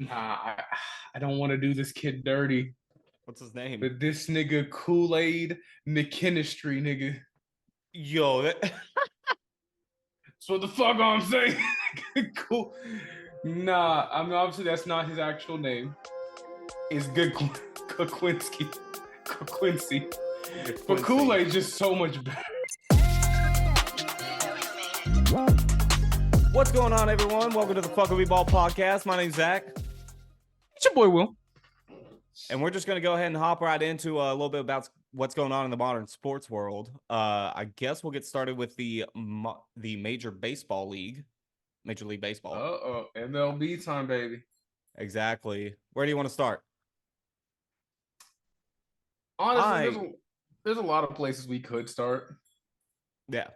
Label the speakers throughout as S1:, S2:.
S1: Nah, I don't want to do this kid dirty.
S2: What's his name?
S1: But this nigga Kool-Aid McKinstry, nigga.
S2: Yo,
S1: That's what the fuck I'm saying. Cool. Nah, I mean obviously that's not his actual name. It's good Quincy. But
S2: Quincy.
S1: Kool-Aid's just so much better.
S2: What's going on, everyone? Welcome to the Fuck We Ball podcast. My name's Zach.
S1: It's your boy Will.
S2: And we're just going to go ahead and hop right into a little bit about what's going on in the modern sports world. I guess we'll get started with the Major Baseball League. Major League Baseball.
S1: Uh-oh. MLB time, baby.
S2: Exactly. Where do you want to start?
S1: Honestly, there's a lot of places we could start.
S2: Yeah.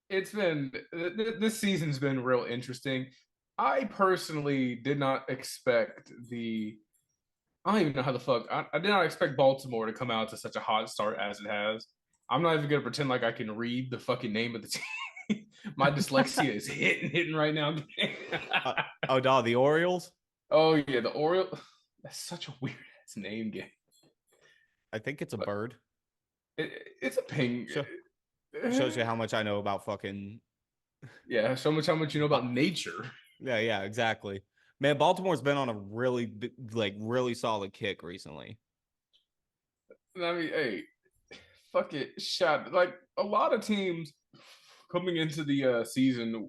S1: This season's been real interesting. I personally did not expect I don't even know how the fuck. I did not expect Baltimore to come out to such a hot start as it has. I'm not even gonna pretend like I can read the fucking name of the team. My dyslexia is hitting right now.
S2: Dog, the Orioles?
S1: Oh yeah, the Orioles. That's such a weird ass name game.
S2: I think it's a bird.
S1: It's a ping.
S2: Shows you how much I know about fucking.
S1: Yeah, so much how much you know about nature.
S2: Yeah, exactly. Man, Baltimore's been on a really solid kick recently.
S1: I mean, hey, fuck it, shot. Like a lot of teams coming into the season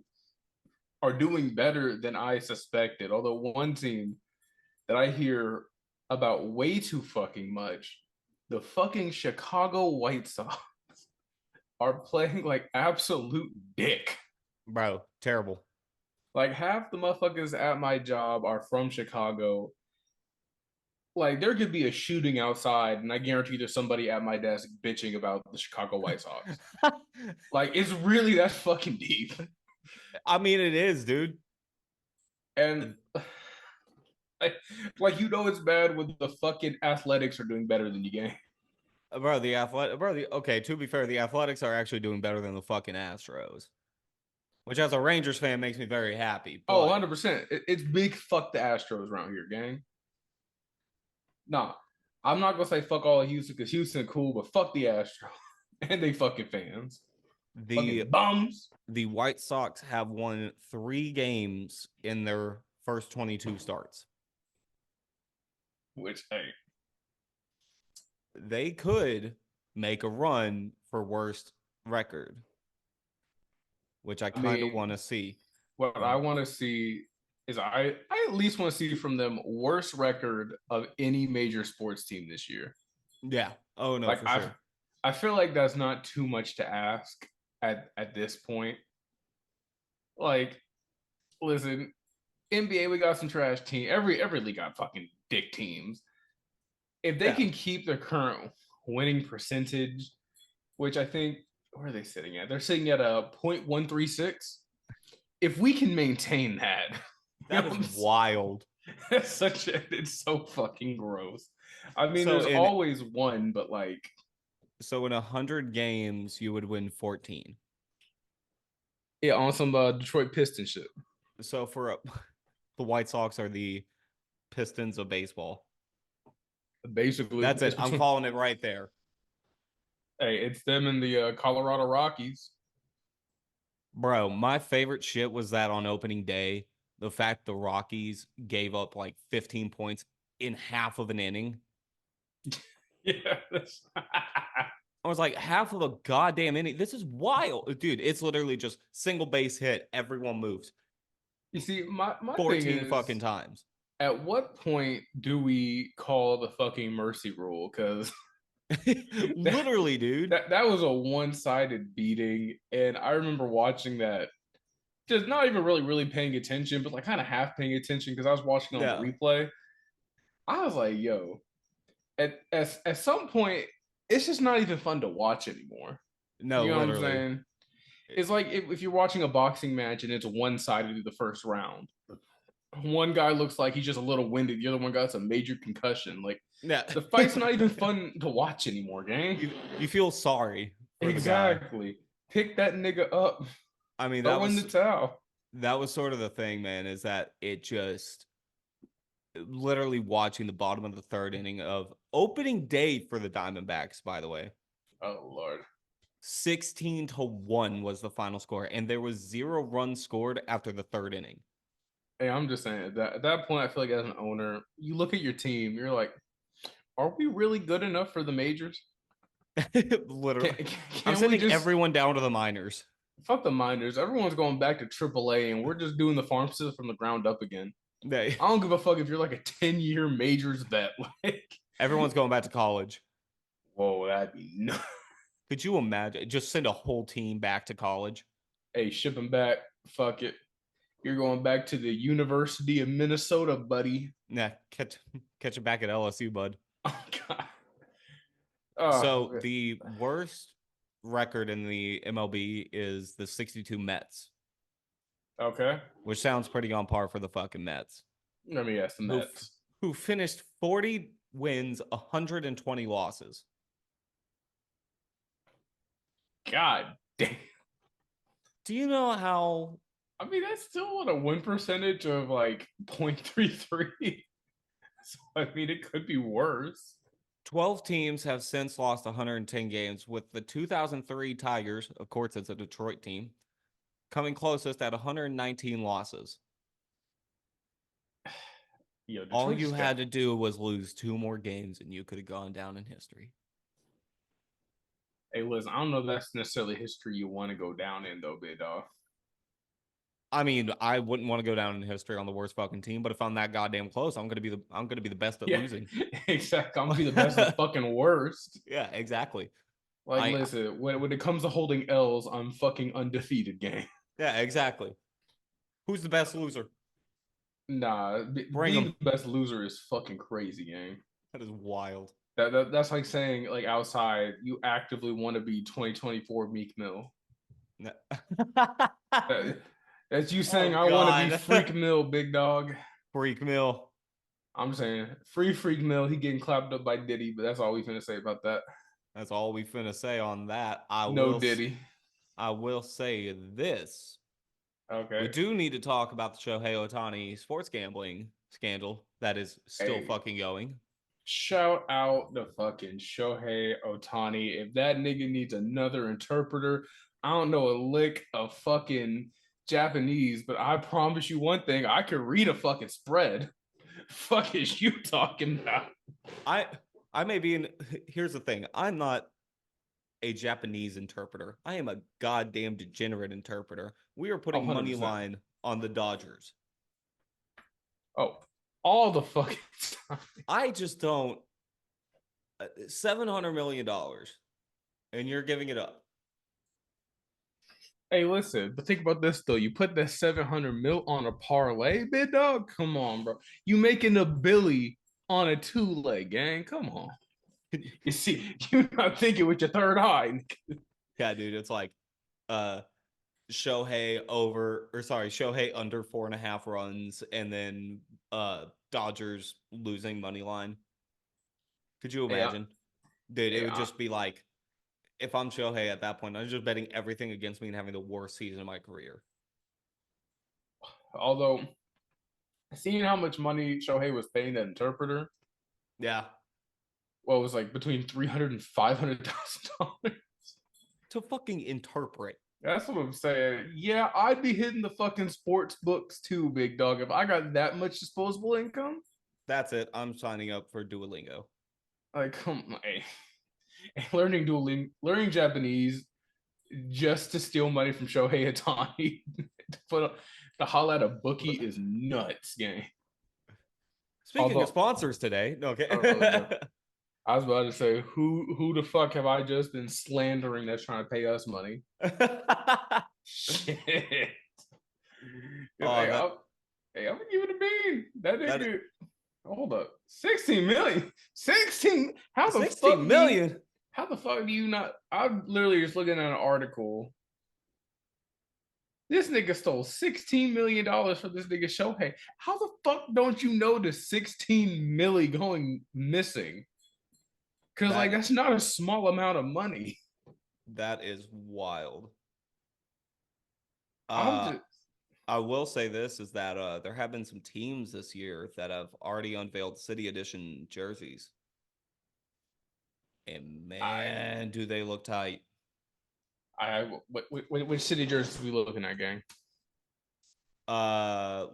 S1: are doing better than I suspected. Although one team that I hear about way too fucking much, the fucking Chicago White Sox are playing like absolute dick.
S2: Bro, terrible.
S1: Like half the motherfuckers at my job are from Chicago. Like there could be a shooting outside, and I guarantee there's somebody at my desk bitching about the Chicago White Sox. Like it's really that fucking deep.
S2: I mean, it is, dude.
S1: And like you know it's bad when the fucking Athletics are doing better than you, gang.
S2: Bro, okay, to be fair, the Athletics are actually doing better than the fucking Astros. Which as a Rangers fan makes me very happy. But...
S1: Oh, 100%. It's big fuck the Astros around here, gang. Nah, I'm not gonna say fuck all of Houston because Houston cool, but fuck the Astros and they fucking fans. Fucking bums.
S2: The White Sox have won 3 games in their first 22 starts.
S1: Which, hey,
S2: they could make a run for worst record, which I kind of want to see.
S1: What I want to see is I at least want to see from them worst record of any major sports team this year.
S2: Yeah. Oh no,
S1: like
S2: for sure.
S1: I feel like that's not too much to ask at this point. Like, listen, NBA we got some trash team. Every league got fucking dick teams. If they can keep their current winning percentage, which I think where are they sitting at? They're sitting at a 0.136. If we can maintain that,
S2: that is wild.
S1: That's it's so fucking gross. I mean, there's always one, but like,
S2: so in 100 games, you would win 14.
S1: Yeah, on some Detroit Pistons shit.
S2: So the White Sox are the Pistons of baseball.
S1: Basically,
S2: that's it. I'm calling it right there.
S1: Hey, it's them and the Colorado Rockies.
S2: Bro, my favorite shit was that on opening day, the fact the Rockies gave up like 15 points in half of an inning.
S1: Yeah.
S2: I was like, half of a goddamn inning. This is wild. Dude, it's literally just single base hit. Everyone moves.
S1: You see, my
S2: 14
S1: thing is,
S2: fucking times.
S1: At what point do we call the fucking mercy rule? Because
S2: literally, dude.
S1: That was a one-sided beating. And I remember watching that, just not even really paying attention, but like kind of half paying attention because I was watching on the replay. I was like, yo, at some point, it's just not even fun to watch anymore.
S2: No,
S1: you know
S2: literally.
S1: what I'm saying? It's like if you're watching a boxing match and it's one-sided the first round. One guy looks like he's just a little winded. The other one got a major concussion. Like, the fight's not even fun to watch anymore, gang.
S2: You feel sorry.
S1: Exactly. Pick that nigga up.
S2: I mean,
S1: that was the towel.
S2: That was sort of the thing, man, is that it just literally watching the bottom of the third inning of opening day for the Diamondbacks, by the way.
S1: Oh Lord.
S2: 16-1 was the final score, and there was 0 runs scored after the third inning.
S1: Hey, I'm just saying that at that point, I feel like as an owner, you look at your team, you're like, are we really good enough for the majors?
S2: Literally. I'm
S1: Can we
S2: sending
S1: just
S2: everyone down to the minors.
S1: fuck the minors? Everyone's going back to AAA, and we're just doing the farm system from the ground up again.
S2: They,
S1: I don't give a fuck if you're like a 10-year majors vet. Like,
S2: everyone's going back to college.
S1: whoa, that'd be nuts.
S2: Could you imagine? Just send a whole team back to college.
S1: Hey, ship them back. Fuck it. You're going back to the University of Minnesota, buddy.
S2: Nah, catch it back at LSU, bud.
S1: Oh God. Oh,
S2: So the worst record in the MLB is the 62 Mets,
S1: okay.
S2: which sounds pretty on par for the fucking Mets,
S1: Let me ask the Mets.
S2: who finished 40 wins, 120 losses.
S1: God damn.
S2: Do you know how?
S1: I mean, that's still what a win percentage of like 0.33. So I mean, it could be worse.
S2: 12 teams have since lost 110 games, with the 2003 Tigers, of course, it's a Detroit team, coming closest at 119 losses.
S1: Yo,
S2: All you had to do was lose 2 more games, and you could have gone down in history.
S1: Hey, listen, I don't know if that's necessarily history you want to go down in, though, big dog.
S2: I mean, I wouldn't want to go down in history on the worst fucking team, but if I'm that goddamn close, I'm gonna be the best at losing.
S1: Exactly. I'm gonna be the best of fucking worst.
S2: Yeah, exactly.
S1: Like, listen, when it comes to holding L's, I'm fucking undefeated, gang.
S2: Yeah, exactly. Who's the best loser?
S1: Nah, being the best loser is fucking crazy, gang.
S2: That is wild.
S1: That's like saying, like, outside, you actively want to be 2024 Meek Mill.
S2: No.
S1: That's you saying, I want to be Freak Mill, big dog.
S2: Freak Mill.
S1: I'm saying, free Freak Mill. He getting clapped up by Diddy, but that's all we finna say about that.
S2: That's all we finna say on that.
S1: Diddy.
S2: I will say this.
S1: Okay.
S2: We do need to talk about the Shohei Ohtani sports gambling scandal that is still fucking going.
S1: Shout out the fucking Shohei Ohtani. If that nigga needs another interpreter, I don't know a lick of fucking Japanese, but I promise you one thing, I could read a fucking spread. Fuck is you talking about?
S2: I may be in. Here's the thing. I'm not a Japanese interpreter. I am a goddamn degenerate interpreter. We are putting 100%. Money line on the Dodgers.
S1: Oh, all the fucking time.
S2: I just don't. $700 million, and you're giving it up.
S1: Hey, listen, but think about this though. You put that 700 mil on a parlay, big dog. Come on, bro. You making a Billy on a 2-leg, gang. Come on. You see, you're not thinking with your third eye.
S2: Yeah, dude. It's like Shohei under 4.5 runs, and then Dodgers losing money line. Could you imagine? Dude, it would just be like, if I'm Shohei at that point, I'm just betting everything against me and having the worst season of my career.
S1: Although, seeing how much money Shohei was paying that interpreter,
S2: yeah,
S1: well, it was like between $300,000 and $500,000
S2: to fucking interpret.
S1: That's what I'm saying. Yeah, I'd be hitting the fucking sports books too, big dog. If I got that much disposable income,
S2: that's it. I'm signing up for Duolingo.
S1: Like, come on, learning Japanese just to steal money from Shohei Ohtani to holla at a bookie is nuts, gang.
S2: Speaking of sponsors today, okay.
S1: I was about to say, who the fuck have I just been slandering that's trying to pay us money? Shit. I'm gonna give it a bean. That nigga. Hold up. 16 million. 16. How the 16 fuck million? How the fuck do you not? I'm literally just looking at an article. This nigga stole $16 million from this nigga Shohei. How the fuck don't you know the 16 milli going missing? Because, like, that's not a small amount of money.
S2: That is wild. I will say this is that there have been some teams this year that have already unveiled City Edition jerseys. And
S1: I
S2: man, do they look tight.
S1: which city jerseys we looking at, gang?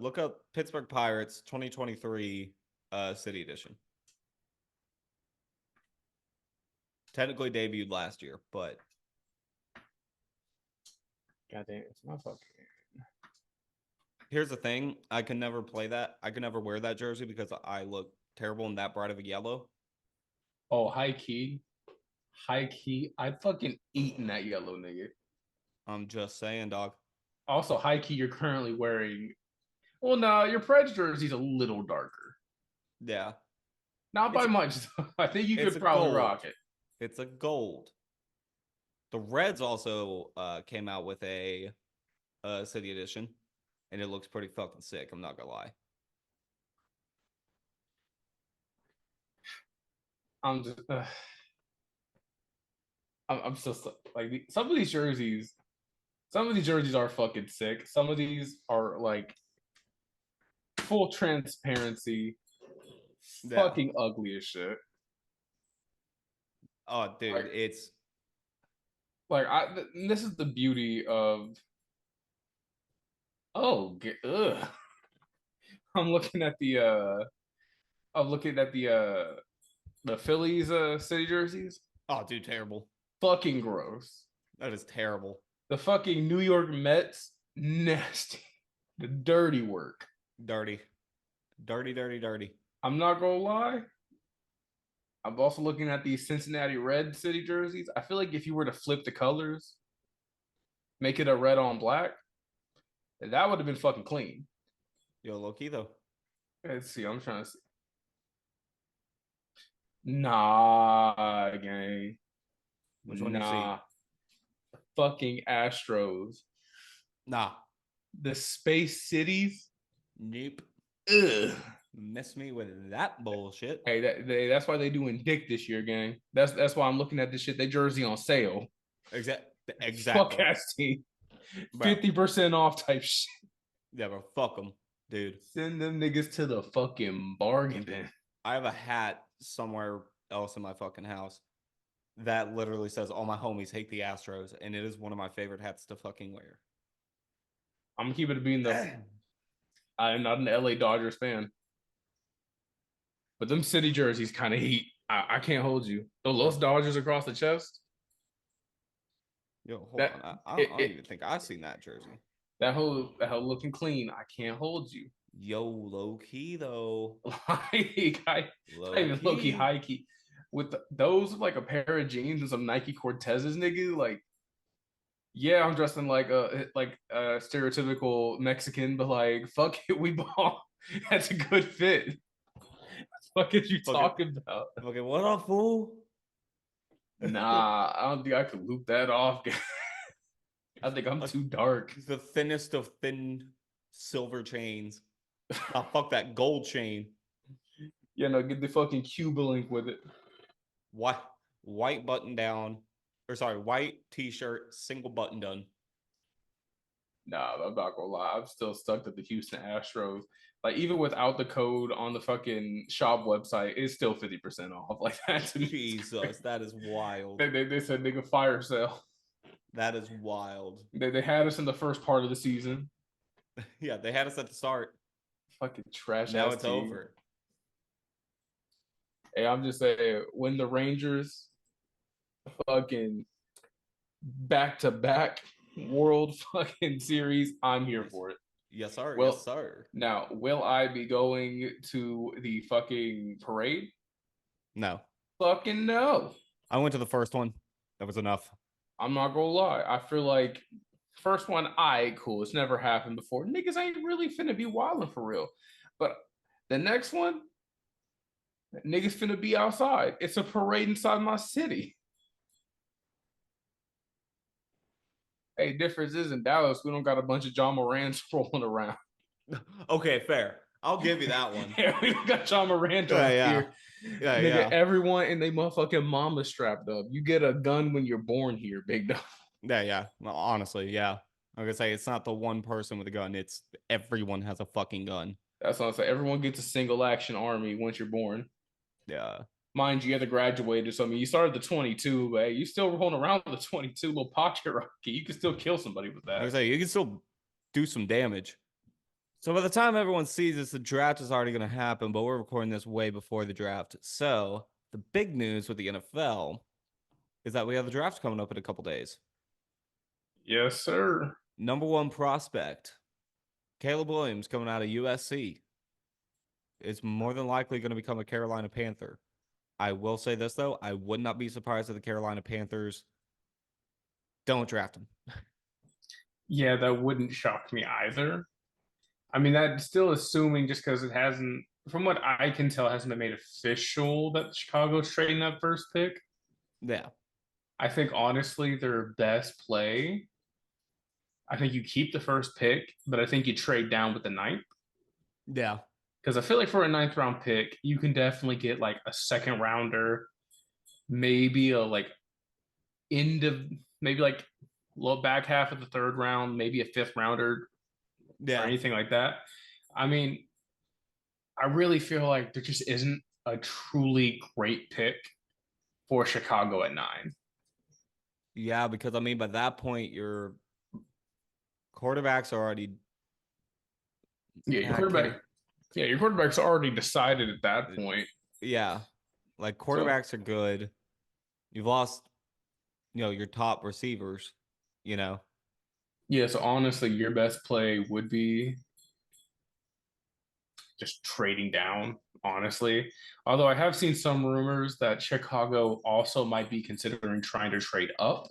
S2: Look up Pittsburgh Pirates 2023 City Edition. Technically debuted last year, but
S1: God damn, it's my fucking.
S2: here's the thing. I can never play that. I can never wear that jersey because I look terrible in that bright of a yellow.
S1: Oh, high key. I'd fucking eaten that yellow, nigga.
S2: I'm just saying, dog.
S1: Also, high key, you're currently wearing. Well, no, your Preds jersey's a little darker.
S2: Yeah.
S1: Not by
S2: It's
S1: much, though. I think you
S2: it's
S1: could
S2: a
S1: probably
S2: gold.
S1: rock it.
S2: It's a gold. The Reds also came out with a City Edition, and it looks pretty fucking sick. I'm not gonna lie.
S1: I'm just. I'm still like some of these jerseys. Some of these jerseys are fucking sick. Some of these are like full transparency,
S2: Yeah.
S1: fucking ugly as shit.
S2: Oh, dude,
S1: Like,
S2: it's
S1: like this is the beauty of. Oh, ugh. I'm looking at the. I'm looking at the Phillies city jerseys.
S2: oh, dude, terrible.
S1: Fucking gross.
S2: That is terrible.
S1: The fucking New York Mets, nasty. The dirty work.
S2: Dirty. Dirty, dirty, dirty.
S1: I'm not gonna lie. I'm also looking at these Cincinnati Red city jerseys. I feel like if you were to flip the colors, make it a red on black, that would have been fucking clean.
S2: Yo, low key though.
S1: Let's see. I'm trying to see. Nah, gang.
S2: Which one you
S1: Nah.
S2: see?
S1: Fucking Astros.
S2: Nah.
S1: The Space Cities.
S2: Nope.
S1: Ugh.
S2: Miss me with that bullshit.
S1: Hey, that's why they doing dick this year, gang. That's why I'm looking at this shit. They jersey on sale.
S2: Exactly.
S1: Fuck ass team. 50% off type shit.
S2: Yeah, bro. Fuck them, dude.
S1: Send them niggas to the fucking bargain bin.
S2: I have a hat somewhere else in my fucking house that literally says all my homies hate the Astros, and it is one of my favorite hats to fucking wear.
S1: I'm gonna keep it being I'm not an LA Dodgers fan. But them city jerseys kind of heat. I can't hold you. The Los Dodgers across the chest.
S2: Yo, hold on. I don't even think I've seen that jersey.
S1: That whole looking clean. I can't hold you.
S2: Yo, low key though.
S1: Low key, high key. With those like a pair of jeans and some Nike Cortezes, nigga. Like, yeah, I'm dressing like a stereotypical Mexican, but like, fuck it, we ball. That's a good fit. What are you talking about?
S2: Okay, what up, fool?
S1: Nah, I don't think I could loop that off. I think I'm too dark.
S2: The thinnest of thin silver chains. Oh, fuck that gold chain.
S1: Yeah, no, get the fucking Cuba link with it.
S2: White button down. Or sorry, white t-shirt, single button done.
S1: Nah, I'm not gonna lie. I'm still stuck to the Houston Astros. Like, even without the code on the fucking shop website, it's still 50% off. Like that.
S2: Jesus, that is wild.
S1: They said nigga fire sale.
S2: That is wild.
S1: They had us in the first part of the season.
S2: Yeah, they had us at the start.
S1: Fucking trash.
S2: Now it's over.
S1: Hey, I'm just saying, when the Rangers fucking back-to-back World fucking Series, I'm here for it.
S2: Yes, sir.
S1: Well,
S2: yes, sir.
S1: Now, will I be going to the fucking parade?
S2: No.
S1: Fucking no.
S2: I went to the first one. That was enough.
S1: I'm not gonna lie. I feel like first one, cool. It's never happened before. Niggas ain't really finna be wilding for real. But the next one, niggas finna be outside. It's a parade inside my city. Hey, difference is in Dallas, we don't got a bunch of John Morans rolling around.
S2: Okay, fair. I'll give you that one.
S1: Yeah, we don't got John Moran here.
S2: Yeah,
S1: nigga, everyone in they motherfucking mama strapped up. You get a gun when you're born here, big dog.
S2: Yeah. Well, honestly, yeah. I'm gonna say it's not the one person with a gun. It's everyone has a fucking gun.
S1: That's what I'm saying. Everyone gets a single action army once you're born.
S2: Yeah.
S1: Mind you, you have to graduate. So I mean, you started the 22, but hey, you still rolling around with the 22 little pocket rocket. You can still kill somebody with
S2: I'm gonna
S1: that.
S2: say you can still do some damage. So by the time everyone sees this, the draft is already gonna happen, but we're recording this way before the draft. So the big news with the NFL is that we have the draft coming up in a couple days.
S1: Yes, sir.
S2: Number one prospect, Caleb Williams, coming out of USC, is more than likely going to become a Carolina Panther. I will say this, though. I would not be surprised if the Carolina Panthers don't draft him.
S1: Yeah, that wouldn't shock me either. I mean, that's still assuming just because it hasn't, from what I can tell, hasn't been made official that Chicago's trading that first pick.
S2: Yeah.
S1: I think honestly, their best play, I think you keep the first pick, but I think you trade down with the ninth.
S2: Yeah.
S1: Because I feel like for a ninth round pick, you can definitely get like a second rounder, maybe a like end of maybe like low back half of the third round, maybe a fifth rounder or
S2: Yeah.
S1: anything like that. I mean, I really feel like there just isn't a truly great pick for Chicago at 9.
S2: Yeah, because I mean, by that point, your quarterbacks are already.
S1: Yeah, your
S2: Ah, can
S1: quarterback.
S2: you?
S1: Yeah, your quarterback's already decided at that point.
S2: Yeah. Like
S1: So
S2: quarterbacks are good. You've lost, your top receivers, you know?
S1: yeah, so honestly, your best play would be just trading down, honestly. Although I have seen some rumors that Chicago also might be considering trying to trade up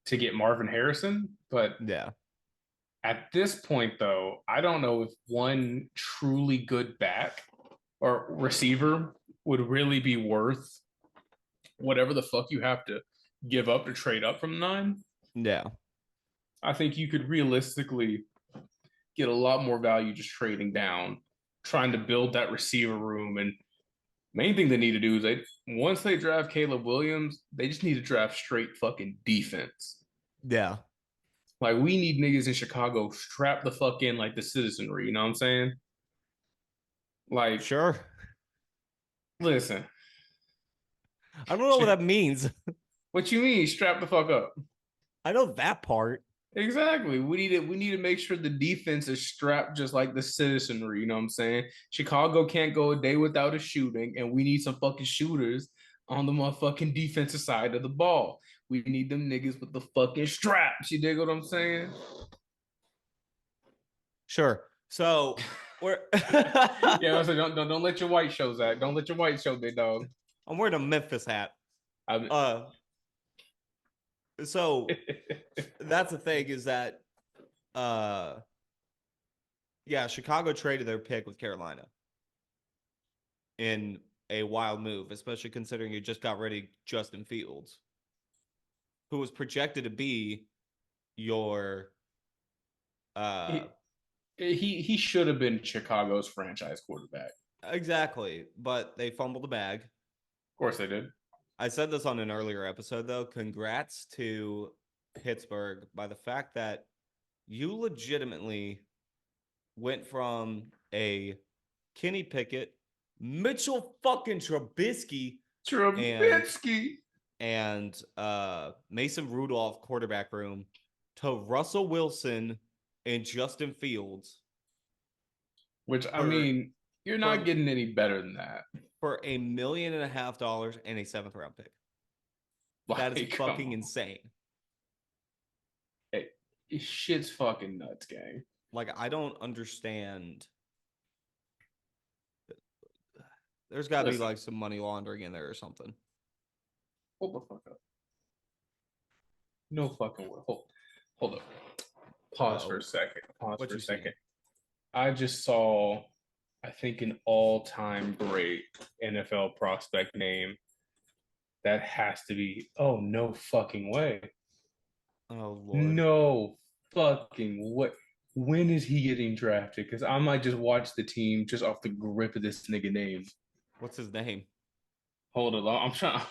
S1: to get Marvin Harrison. But
S2: Yeah.
S1: at this point, though, I don't know if one truly good back or receiver would really be worth whatever the fuck you have to give up to trade up from 9.
S2: Yeah.
S1: I think you could realistically get a lot more value just trading down, trying to build that receiver room. And main thing they need to do is once they draft Caleb Williams, they just need to draft straight fucking defense.
S2: Yeah.
S1: Like we need niggas in Chicago strapped the fuck in like the citizenry. You know what I'm saying? Like,
S2: Sure.
S1: listen,
S2: I don't know what that means.
S1: what you mean strap the fuck up?
S2: I know that part.
S1: Exactly. We need to make sure the defense is strapped just like the citizenry, you know what I'm saying? Chicago can't go a day without a shooting, and we need some fucking shooters on the motherfucking defensive side of the ball. We need them niggas with the fucking straps. You dig what I'm saying?
S2: Sure. So we're
S1: Yeah, so don't let your white shows out. Don't let your white show, big dog.
S2: I'm wearing a Memphis hat.
S1: I'm,
S2: So that's the thing is that yeah, Chicago traded their pick with Carolina in a wild move, especially considering you just got rid of Justin Fields, who was projected to be your uh
S1: he should have been Chicago's franchise quarterback.
S2: exactly, but they fumbled the bag.
S1: Of course they did.
S2: I said this on an earlier episode though. Congrats to Pittsburgh by the fact that you legitimately went from a Kenny Pickett, Mitchell fucking Trubisky,
S1: Trubisky
S2: and Mason Rudolph quarterback room to Russell Wilson and Justin Fields.
S1: Which I mean, you're not getting any better than that
S2: for $1.5 million and a 7th round pick.
S1: Like,
S2: that is fucking insane.
S1: Hey, shit's fucking nuts, gang.
S2: Like, I don't understand. There's got to be like some money laundering in there or something.
S1: Hold the fuck up. No fucking way. Hold up. Pause for a second. Pause for a second. I just saw, I think, an all-time great NFL prospect name. That has to be. Oh, no fucking way.
S2: Oh, Lord.
S1: No fucking way. When is he getting drafted? Because I might just watch the team just off the grip of this nigga name.
S2: What's his name?
S1: Hold on. I'm trying.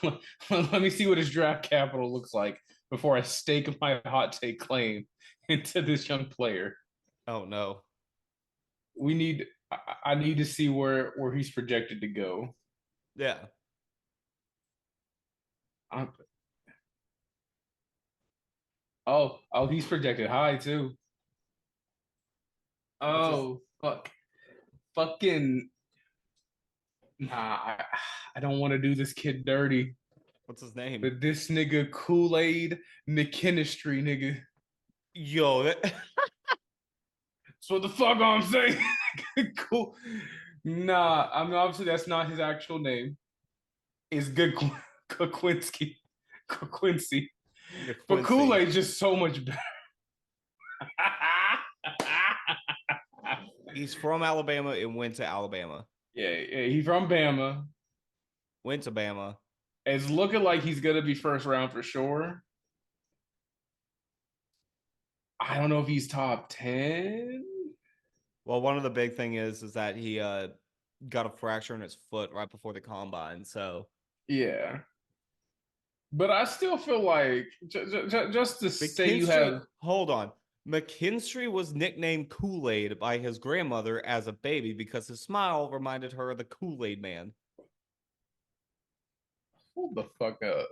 S1: Let me see what his draft capital looks like before I stake my hot take claim. into this young player.
S2: Oh no.
S1: We need. I need to see where he's projected to go.
S2: Yeah.
S1: I'm, oh, he's projected high too.
S2: What's his
S1: Oh, fucking nah. I don't want to do this kid dirty,
S2: what's his name?
S1: but this nigga Kool-Aid McKinstry nigga.
S2: Yo,
S1: That's what the fuck I'm saying. Cool. Nah, I mean obviously that's not his actual name. It's good Quincy. Quincy. But
S2: Quincy.
S1: Kool-Aid's just so much better.
S2: He's from Alabama and went to Alabama.
S1: Yeah, he's from Bama.
S2: Went to Bama.
S1: It's looking like he's gonna be first round for sure. I don't know if he's top 10.
S2: Well, one of the big thing is that he got a fracture in his foot right before the combine. So
S1: Yeah. But I still feel like just to say you
S2: McKinstry,
S1: have
S2: hold on. McKinstry was nicknamed Kool-Aid by his grandmother as a baby because his smile reminded her of the Kool-Aid man.
S1: hold the fuck up.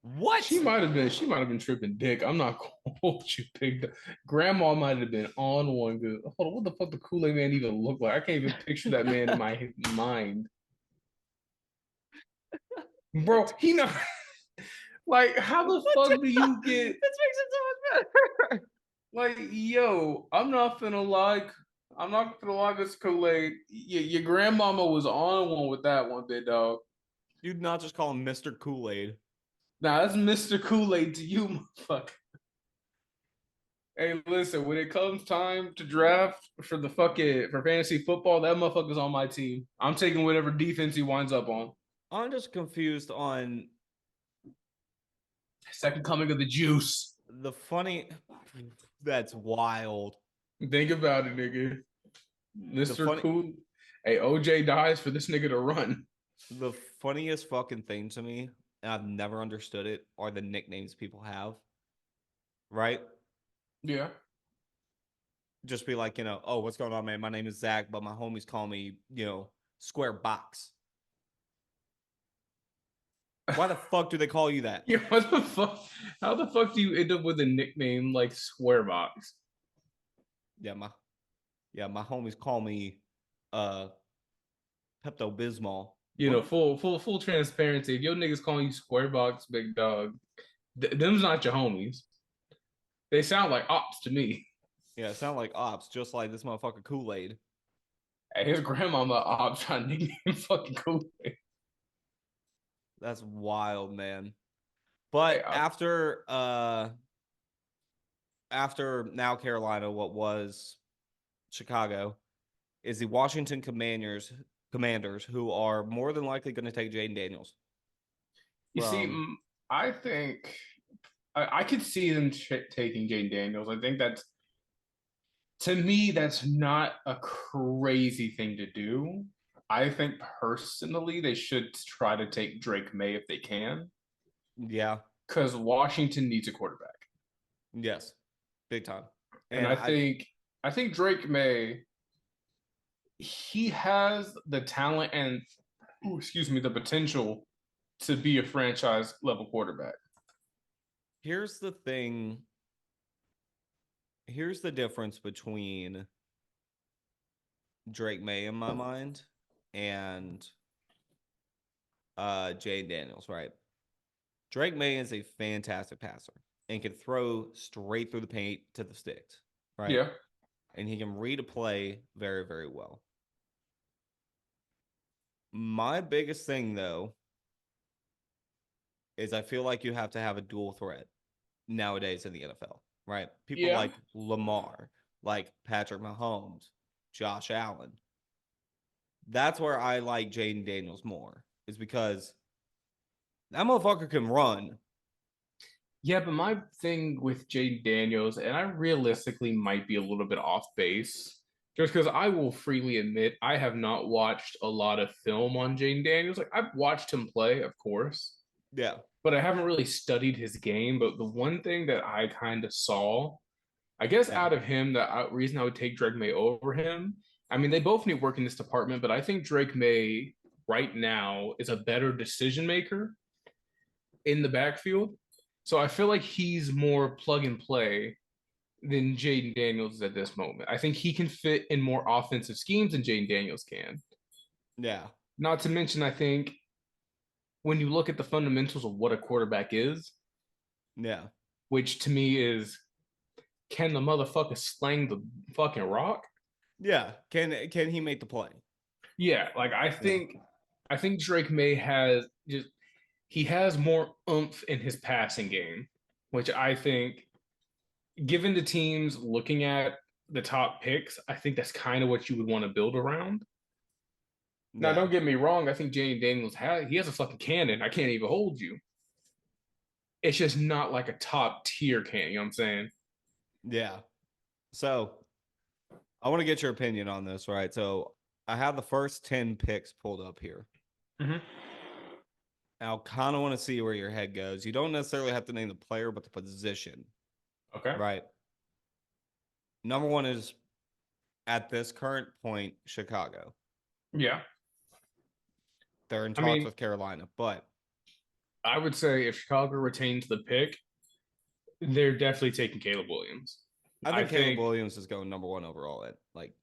S2: What?
S1: She might have been tripping dick. I'm not gonna hold you picked. Grandma might have been on one good. Hold on, what the fuck the Kool-Aid man even look like? I can't even picture that man in my mind. Bro, he not like how the fuck do you get
S2: This makes it so much better.
S1: like yo, I'm not gonna lie this Kool-Aid. Your grandmama was on one with that one bit dog.
S2: You'd not just call him Mr. Kool-Aid.
S1: Nah, that's Mr. Kool-Aid to you, motherfucker. Hey, listen, when it comes time to draft for fantasy football, that motherfucker's on my team. I'm taking whatever defense he winds up on.
S2: I'm just confused on
S1: Second coming of the juice.
S2: the funny. That's wild.
S1: Think about it, nigga.
S2: The
S1: Mr.
S2: funny,
S1: Cool. Hey, OJ dies for this nigga to run.
S2: the funniest fucking thing to me, and I've never understood it, are the nicknames people have. Right?
S1: Yeah.
S2: Just be like, oh, what's going on, man? My name is Zach, but my homies call me, Square Box. Why the fuck do they call you that?
S1: Yeah, what the fuck? How the fuck do you end up with a nickname like Squarebox?
S2: Yeah, my homies call me Pepto Bismol.
S1: Full transparency. If your niggas calling you Squarebox, big dog, them's not your homies. They sound like ops to me.
S2: Yeah, it sound like ops, just like this motherfucker Kool-Aid.
S1: Hey, his grandmama ops trying to nickname fucking Kool-Aid.
S2: That's wild, man.
S1: Hey,
S2: But after now Carolina, what was Chicago, is the Washington Commanders, who are more than likely going to take Jaden Daniels.
S1: you see, I think I could see them taking Jane Daniels. I think that's to me that's not a crazy thing to do. I think personally they should try to take Drake May if they can,
S2: Yeah.
S1: because Washington needs a quarterback,
S2: Yes. Big time.
S1: and
S2: And
S1: I think Drake May he has the talent and excuse me the potential to be a franchise level quarterback.
S2: here's the thing. Here's the difference between Drake May in my mind and Jay Daniels, right? Drake May is a fantastic passer and can throw straight through the paint to the sticks, right?
S1: Yeah,
S2: And he can read a play very, very well. My biggest thing, though, is I feel like you have to have a dual threat nowadays in the NFL, right? People
S1: yeah.
S2: like Lamar, like Patrick Mahomes, Josh Allen. That's where I like Jaden Daniels more, is because that motherfucker can run.
S1: Yeah, but my thing with Jay Daniels, and I realistically might be a little bit off base, just because I will freely admit I have not watched a lot of film on Jane Daniels. Like I've watched him play, of course,
S2: Yeah.
S1: but I haven't really studied his game. But the one thing that I kind of saw, I guess
S2: Yeah.
S1: out of him, the reason I would take Drake May over him, I mean, they both need work in this department, but I think Drake May right now is a better decision maker in the backfield. So I feel like he's more plug and play than Jaden Daniels at this moment. I think he can fit in more offensive schemes than Jaden Daniels can.
S2: Yeah.
S1: Not to mention, I think when you look at the fundamentals of what a quarterback is,
S2: Yeah.
S1: which to me is can the motherfucker slang the fucking rock?
S2: Yeah. Can he make the play?
S1: Yeah, like
S2: Yeah.
S1: I think Drake May has just he has more oomph in his passing game, which I think given the teams looking at the top picks, I think that's kind of what you would want to build around. Now,
S2: Yeah.
S1: don't get me wrong. I think Jane Daniels he has a fucking cannon. I can't even hold you. It's just not like a top tier cannon. You know what I'm saying?
S2: Yeah. So I want to get your opinion on this, right? So I have the first 10 picks pulled up here.
S1: Mm-hmm.
S2: I kind of want to see where your head goes. You don't necessarily have to name the player, but the position,
S1: Okay.
S2: right? Number one is at this current point, Chicago.
S1: Yeah.
S2: They're in
S1: I
S2: talks
S1: mean,
S2: with Carolina, but
S1: I would say if Chicago retains the pick, they're definitely taking Caleb Williams.
S2: I
S1: I
S2: think Caleb
S1: think,
S2: Williams is going number one overall at like,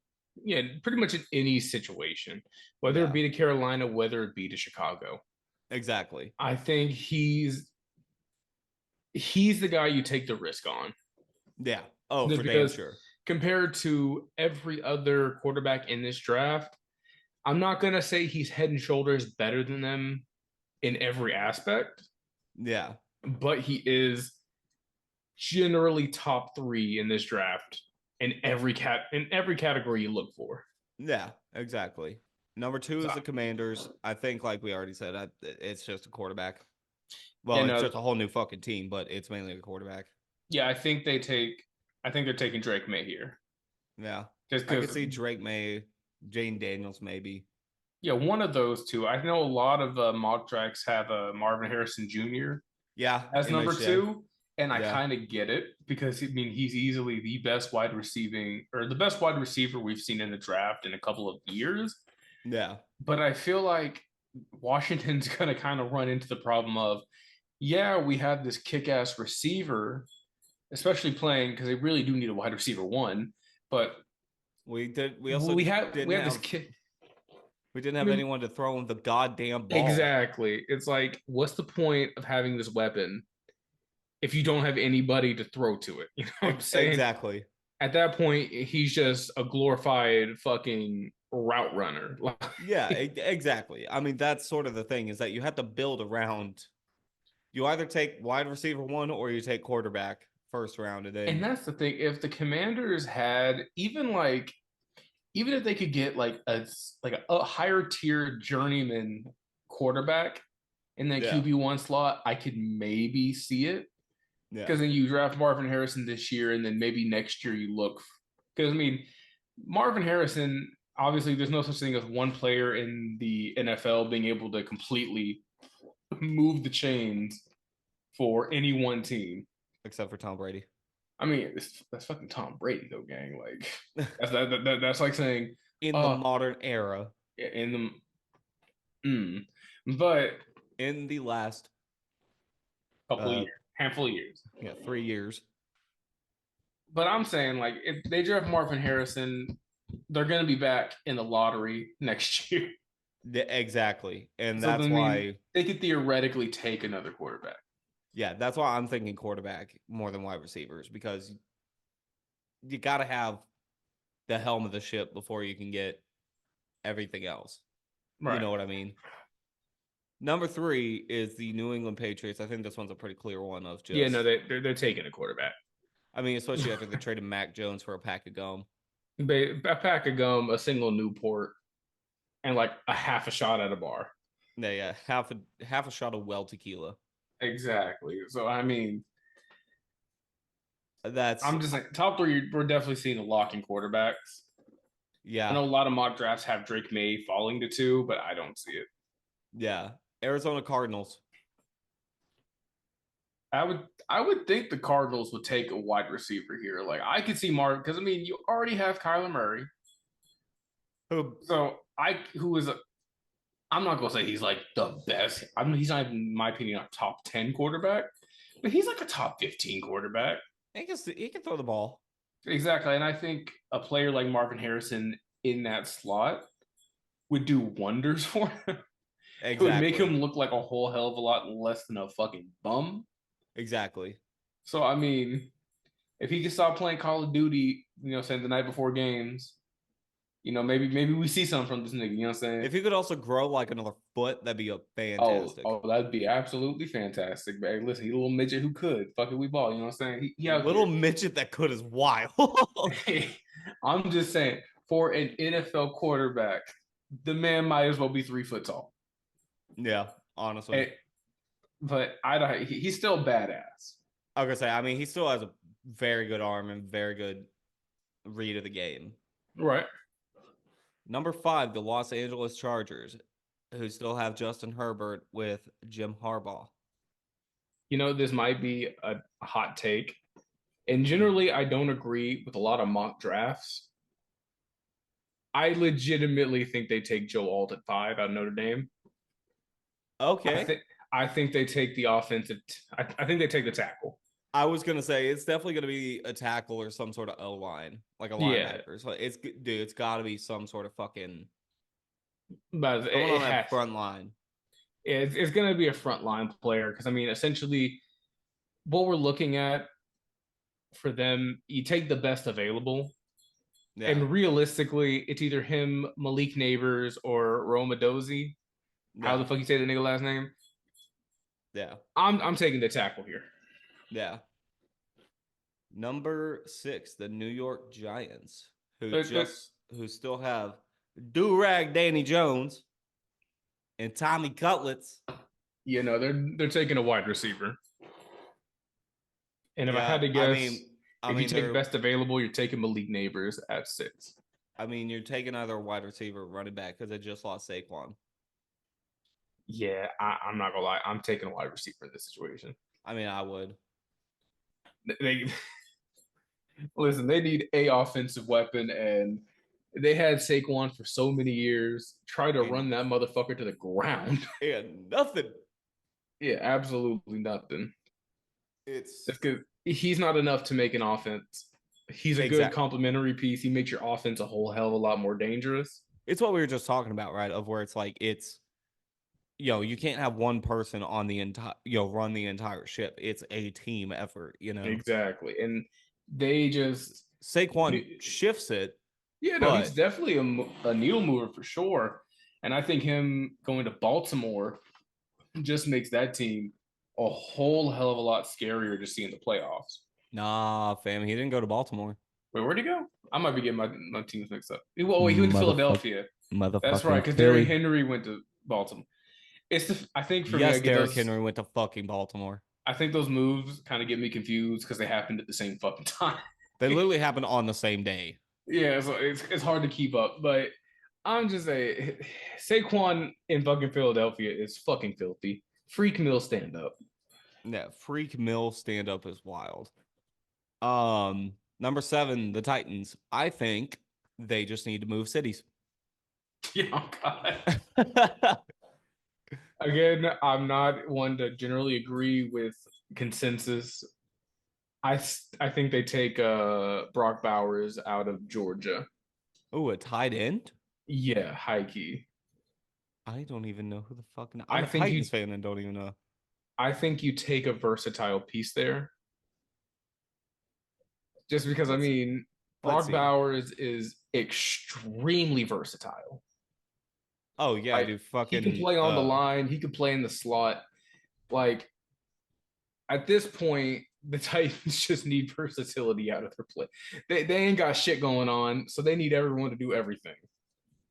S1: yeah, pretty much in any situation, whether it
S2: yeah,
S1: be to Carolina, whether it be to Chicago.
S2: exactly.
S1: I think he's the guy you take the risk on.
S2: Yeah. Oh,
S1: Just
S2: for damn
S1: because
S2: sure.
S1: compared to every other quarterback in this draft, I'm not gonna say he's head and shoulders better than them in every aspect,
S2: Yeah.
S1: but he is generally top three in this draft in every category you look for.
S2: Yeah, exactly. Number two
S1: So,
S2: is the Commanders. I think, like we already said, it's just a quarterback.
S1: yeah,
S2: Well, it's
S1: no,
S2: just a whole new fucking team, but it's mainly a quarterback.
S1: yeah, I think they're taking Drake May here.
S2: Yeah.
S1: Just
S2: I could
S1: because
S2: see Drake May, Jane Daniels, maybe.
S1: yeah, one of those two. I know a lot of mock drafts have Marvin Harrison Jr.
S2: Yeah,
S1: as
S2: in the
S1: number
S2: shed.
S1: two, and I
S2: Yeah.
S1: kind of get it because I mean he's easily the best wide receiver we've seen in the draft in a couple of years.
S2: Yeah.
S1: But I feel like Washington's going to kind of run into the problem of, yeah, we have this kick-ass receiver, especially playing because they really do need a wide receiver one, but
S2: We also
S1: we
S2: didn't
S1: have this
S2: have
S1: kid.
S2: we didn't
S1: I
S2: have
S1: mean,
S2: anyone to throw him the goddamn ball.
S1: exactly. It's like, what's the point of having this weapon if you don't have anybody to throw to it? You know what I'm saying?
S2: Exactly.
S1: At that point, he's just a glorified fucking route runner.
S2: Yeah, exactly. I mean, that's sort of the thing is that you have to build around. You either take wide receiver one or you take quarterback first round, and
S1: And
S2: then
S1: that's the thing. If the Commanders had even if they could get a higher tier journeyman quarterback in that
S2: yeah,
S1: QB1 slot, I could maybe see it.
S2: yeah,
S1: Because then you draft Marvin Harrison this year, and then maybe next year you look. Because I mean, Marvin Harrison, obviously, there's no such thing as one player in the NFL being able to completely move the chains for any one team.
S2: except for Tom Brady.
S1: I mean, that's fucking Tom Brady, though, gang. Like that's like saying,
S2: In the
S1: uh,
S2: modern era,
S1: in but
S2: in the last
S1: couple of years, handful of years.
S2: 3 years.
S1: But I'm saying, like, if they draft Marvin Harrison, they're gonna be back in the lottery next year.
S2: Exactly. And
S1: So
S2: that's
S1: I mean,
S2: why,
S1: they could theoretically take another quarterback.
S2: yeah, that's why I'm thinking quarterback more than wide receivers because you got to have the helm of the ship before you can get everything else. You
S1: Right.
S2: know what I mean? Number three is the New England Patriots. I think this one's a pretty clear one of
S1: Yeah, no,
S2: just,
S1: they're taking a quarterback.
S2: I mean, especially after they traded Mac Jones for a pack of gum.
S1: A pack of gum, a single Newport, and like a half a shot at a bar.
S2: Yeah, yeah, half a shot of well tequila.
S1: Exactly. So I mean,
S2: That's
S1: I'm just like top three. We're definitely seeing a lock in quarterbacks. I
S2: yeah,
S1: know a lot of mock drafts have Drake May falling to two, but I don't see it.
S2: yeah. Arizona Cardinals.
S1: I would think the Cardinals would take a wide receiver here. Like I could see Mark because I mean you already have Kyler Murray,
S2: Who
S1: so I who is a I'm not gonna say he's like the best. I mean he's not in my opinion a top 10 quarterback, but he's like a top 15 quarterback.
S2: he can throw the ball.
S1: Exactly, and I think a player like Marvin Harrison in that slot would do wonders for him. It would make
S2: Exactly.
S1: him look like a whole hell of a lot less than a fucking bum.
S2: Exactly.
S1: So I mean, if he can stop playing Call of Duty, saying the night before games, maybe we see something from this nigga. You know what I'm saying?
S2: If he could also grow like another foot, that'd be a
S1: Oh,
S2: fantastic.
S1: oh, that'd be absolutely fantastic, man. Listen, he a little midget who could. Fuck it, we ball. You know what I'm saying? He out
S2: Little
S1: here.
S2: midget that could is wild.
S1: I'm just saying, for an NFL quarterback, the man might as well be 3 foot tall.
S2: Yeah, honestly.
S1: And, but I don't. He's still badass.
S2: I was gonna say, I mean, he still has a very good arm and very good read of the game.
S1: Right.
S2: Number 5, the Los Angeles Chargers, who still have Justin Herbert with Jim Harbaugh.
S1: This might be a hot take. And generally, I don't agree with a lot of mock drafts. I legitimately think they take Joe Alt at 5 out of Notre Dame. I
S2: Okay.
S1: think I think they take the offensive. I think they take the tackle.
S2: I was gonna say it's definitely gonna be a tackle or some sort of O line, like a
S1: Yeah,
S2: linebacker. So it's got to be some sort of fucking
S1: but
S2: someone
S1: it
S2: on
S1: has.
S2: that front line.
S1: It's going to be a frontline player because I mean, essentially, what we're looking at for them, you take the best available,
S2: Yeah,
S1: and realistically, it's either him, Malik Neighbors, or Roma Dozie. How
S2: yeah,
S1: the fuck you say the nigga last name?
S2: yeah,
S1: I'm taking the tackle here.
S2: yeah. Number 6, the New York Giants,
S1: It, it,
S2: who still have do-rag Danny Jones and Tommy Cutlets.
S1: they're taking a wide receiver. And if I
S2: Yeah,
S1: had to guess,
S2: I
S1: if you
S2: mean
S1: take
S2: they're
S1: best available, you're taking Malik Neighbors at 6.
S2: I mean you're taking either wide receiver or running back because they just lost Saquon.
S1: Yeah, I'm not gonna lie. I'm taking a wide receiver in this situation.
S2: I mean I would.
S1: They listen. They need a offensive weapon, and they had Saquon for so many years. Try to
S2: And
S1: run that motherfucker to the ground.
S2: and nothing.
S1: Yeah, absolutely nothing.
S2: It's
S1: That's because he's not enough to make an offense. He's a good
S2: exact.
S1: complementary piece. He makes your offense a whole hell of a lot more dangerous.
S2: It's what we were just talking about, right? Of where it's like you can't have one person on the entire run the entire ship. It's a team effort.
S1: Exactly, and they just
S2: Saquon shifts it,
S1: yeah, no, he's
S2: but
S1: definitely a needle mover for sure. And I think him going to Baltimore just makes that team a whole hell of a lot scarier to see in the playoffs.
S2: nah, fam, he didn't go to Baltimore.
S1: Wait, where'd he go? I might be getting my teams mixed up. Oh, he went to
S2: Motherfuck,
S1: Philadelphia. That's right,
S2: motherfucking
S1: because Derrick
S2: Philly.
S1: Henry went to Baltimore. I think for me,
S2: Yes, Derrick Henry went to fucking Baltimore.
S1: I think those moves kind of get me confused because they happened at the same fucking time.
S2: They literally happened on the same day.
S1: Yeah, so it's hard to keep up, but I'm just saying, Saquon in fucking Philadelphia is fucking filthy. Freak Mill stand up.
S2: That freak mill stand up is wild. Number 7, the Titans. I think they just need to move cities.
S1: Yeah, oh God. Again, I'm not one to generally agree with consensus. I think they take Brock Bowers out of Georgia.
S2: Oh, a tight end?
S1: Yeah, high key.
S2: I don't even know who the fuck. I'm
S1: I
S2: a
S1: think
S2: Titans
S1: you
S2: fan and don't even know.
S1: I think you take a versatile piece there. Just because I
S2: Let's
S1: mean
S2: let's
S1: Brock
S2: see.
S1: Bowers is extremely versatile.
S2: Oh yeah,
S1: Like
S2: dude,
S1: he can
S2: fucking
S1: play on the line, he can play in the slot. Like at this point, the Titans just need versatility out of their play. They ain't got shit going on, so they need everyone to do everything.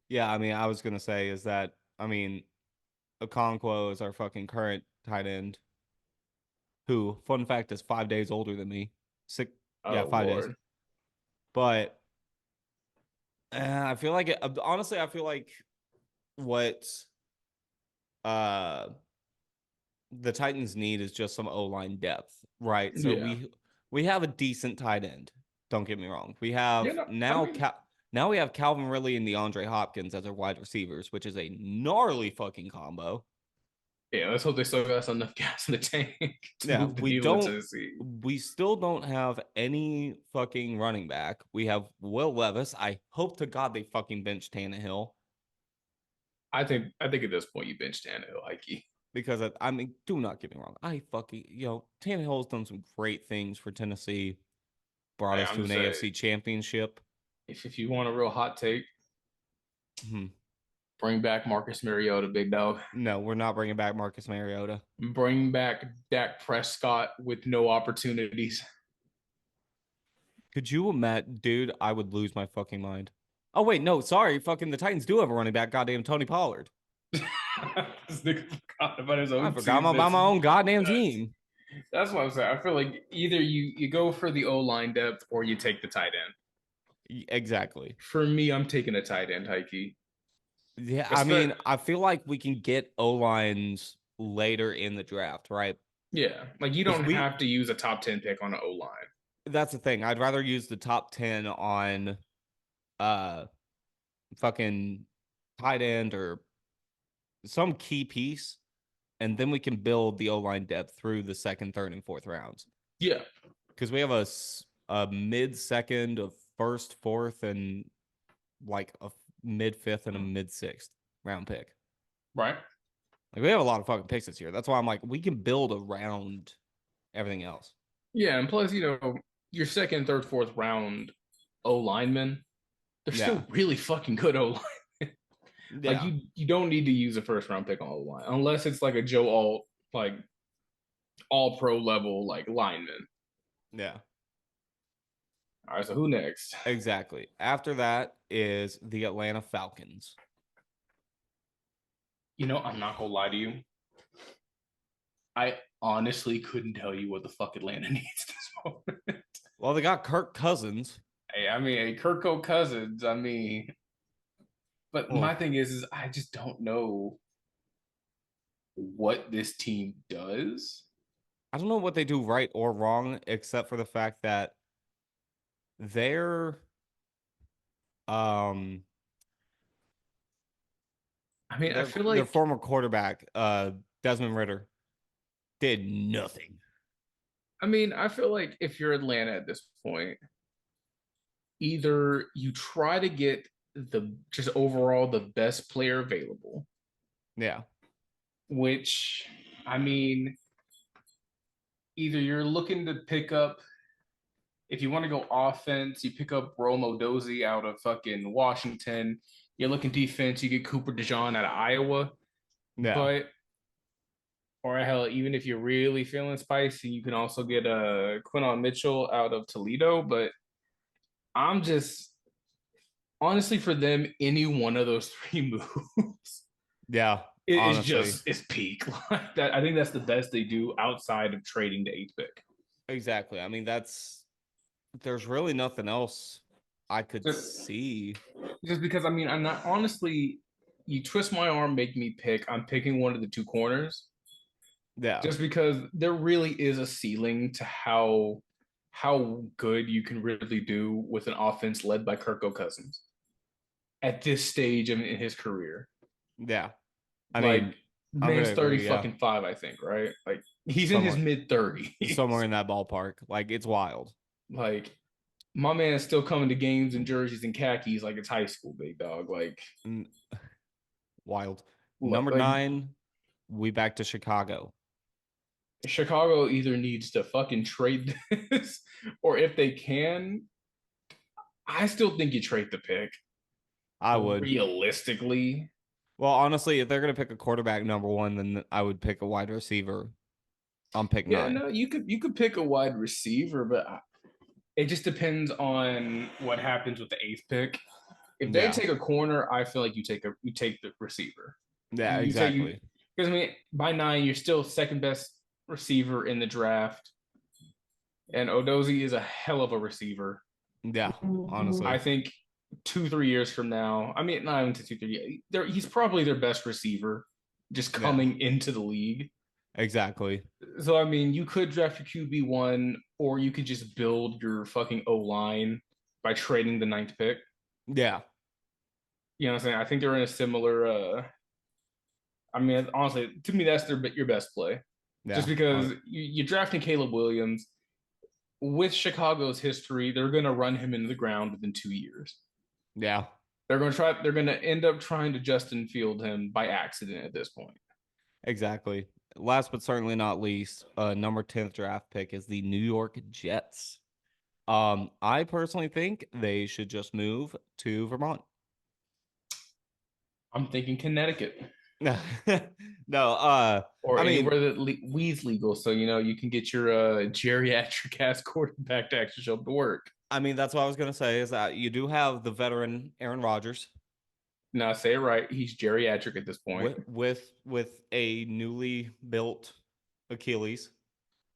S2: yeah. I mean, I was gonna say is that I mean, Okonkwo is our fucking current tight end. Who, fun fact, is 5 days older than me. Six, yeah,
S1: Oh
S2: 5 days.
S1: Lord.
S2: But I feel like honestly, I feel like what uh the Titans need is just some O-line depth, right? So
S1: Yeah.
S2: we have a decent tight end. Don't get me wrong. We
S1: Yeah,
S2: have
S1: no, I
S2: now
S1: mean,
S2: now we have Calvin Ridley and DeAndre Hopkins as our wide receivers, which is a gnarly fucking combo.
S1: yeah, let's hope they still got enough gas in the tank to
S2: Yeah,
S1: move the needle into the season.
S2: we still don't have any fucking running back. We have Will Levis. I hope to God they fucking bench Tannehill
S1: I think at this point you bench Tannehill, Ikey.
S2: because I mean, do not get me wrong. I fucking, Tannehill's done some great things for Tennessee, brought us
S1: I'm
S2: to an
S1: just saying,
S2: AFC championship.
S1: if you want a real hot take,
S2: Hmm.
S1: bring back Marcus Mariota, big dog.
S2: No, we're not bringing back Marcus Mariota.
S1: Bring back Dak Prescott with no opportunities.
S2: Could you imagine, dude? I would lose my fucking mind. Oh wait, no, sorry, fucking the Titans do have a running back. Goddamn Tony Pollard.
S1: This nigga forgot about his
S2: I
S1: own
S2: forgot
S1: team.
S2: about
S1: That's
S2: my own goddamn
S1: nuts.
S2: team.
S1: That's what I'm saying. I feel like either you go for the O line depth or you take the tight end.
S2: Exactly.
S1: For me, I'm taking a tight end, Heike.
S2: Yeah, I
S1: Expect,
S2: mean, I feel like we can get O lines later in the draft, right?
S1: yeah, like you
S2: Because
S1: don't
S2: we
S1: have to use a top 10 pick on an O line.
S2: that's the thing. I'd rather use the top 10 on uh fucking tight end or some key piece, and then we can build the O line depth through the second, third, and fourth rounds.
S1: Yeah,
S2: Because we have a mid second, a first, fourth, and like a mid fifth and a mid sixth round pick.
S1: right.
S2: Like we have a lot of fucking picks this year. That's why I'm like, we can build around everything else.
S1: Yeah, and plus, your second, third, fourth round O linemen, they're
S2: Yeah.
S1: still really fucking good O line. Like
S2: Yeah.
S1: you don't need to use a first round pick on O line unless it's like a Joe Alt like all pro level like lineman.
S2: Yeah.
S1: All right, so who next?
S2: Exactly. After that is the Atlanta Falcons.
S1: I'm not gonna lie to you. I honestly couldn't tell you what the fuck Atlanta needs this moment.
S2: Well, they got Kirk Cousins.
S1: Hey, I mean, hey, Kirko Cousins. I mean, but
S2: Oh,
S1: my thing is I just don't know what this team does.
S2: I don't know what they do right or wrong, except for the fact that they're um
S1: I mean, I feel
S2: their
S1: like
S2: former quarterback, Desmond Ritter, did nothing.
S1: I feel like if you're Atlanta at this point, either you try to get the just overall the best player available,
S2: Yeah.
S1: which I mean, either you're looking to pick up if you want to go offense, you pick up Romo Dozy out of fucking Washington. You're looking defense, you get Cooper DeJean out of Iowa.
S2: Yeah.
S1: But or hell, even if you're really feeling spicy, you can also get a Quinton Mitchell out of Toledo. But I'm just honestly for them, any one of those three moves
S2: Yeah.
S1: is
S2: Honestly.
S1: just it's peak. Like that, I think that's the best they do outside of trading the eighth pick.
S2: Exactly. I mean, there's really nothing else I could
S1: Just,
S2: see.
S1: just because I'm not honestly. You twist my arm, make me pick. I'm picking one of the two corners,
S2: Yeah.
S1: just because there really is a ceiling to how good you can really do with an offense led by Kirko Cousins at this stage in his career.
S2: Yeah. I
S1: Like
S2: mean, I'm
S1: man's
S2: gonna
S1: 30
S2: agree, yeah.
S1: fucking five, I think, right? Like he's in his
S2: Somewhere
S1: mid 30s.
S2: somewhere in that ballpark. Like it's wild.
S1: Like my man's still coming to games in jerseys and khakis like it's high school, big dog.
S2: N- Wild. Number
S1: Like
S2: 9, we back to Chicago.
S1: Chicago either needs to fucking trade this, or if they can, I still think you trade the pick.
S2: I would.
S1: Realistically,
S2: Well, honestly, if they're gonna pick a quarterback number 1, then I would pick a wide receiver on pick
S1: yeah,
S2: 9.
S1: no, you could pick a wide receiver, but it just depends on what happens with the eighth pick. If they
S2: Yeah.
S1: take a corner, I feel like you take the receiver.
S2: Yeah,
S1: You take you
S2: exactly.
S1: because by 9 you're still second best receiver in the draft, and Odozi is a hell of a receiver.
S2: Yeah,
S1: I
S2: honestly.
S1: think 2-3 years from now, not even to 2-3 years, he's probably their best receiver just
S2: Yeah.
S1: coming into the league.
S2: Exactly.
S1: So I mean, you could draft your QB1, or you could just build your fucking O line by trading the ninth pick.
S2: Yeah.
S1: You know what I'm saying? I think they're in a similar. I mean, honestly, to me, that's your best play, just
S2: Yeah.
S1: because you're drafting Caleb Williams with Chicago's history. They're going to run him into the ground within 2 years.
S2: Yeah.
S1: They're going to try. They're going to end up trying to Justin Field him by accident at this point.
S2: Exactly. Last but certainly not least, number 10th draft pick is the New York Jets. I personally think they should just move to Vermont.
S1: I'm thinking Connecticut
S2: No, no.
S1: or
S2: I mean,
S1: anywhere that weed's legal, so you can get your geriatric ass quarterback to actually show up to work.
S2: that's what I was gonna say is that you do have the veteran Aaron Rodgers
S1: Now, say it right. He's geriatric at this point.
S2: with a newly built Achilles.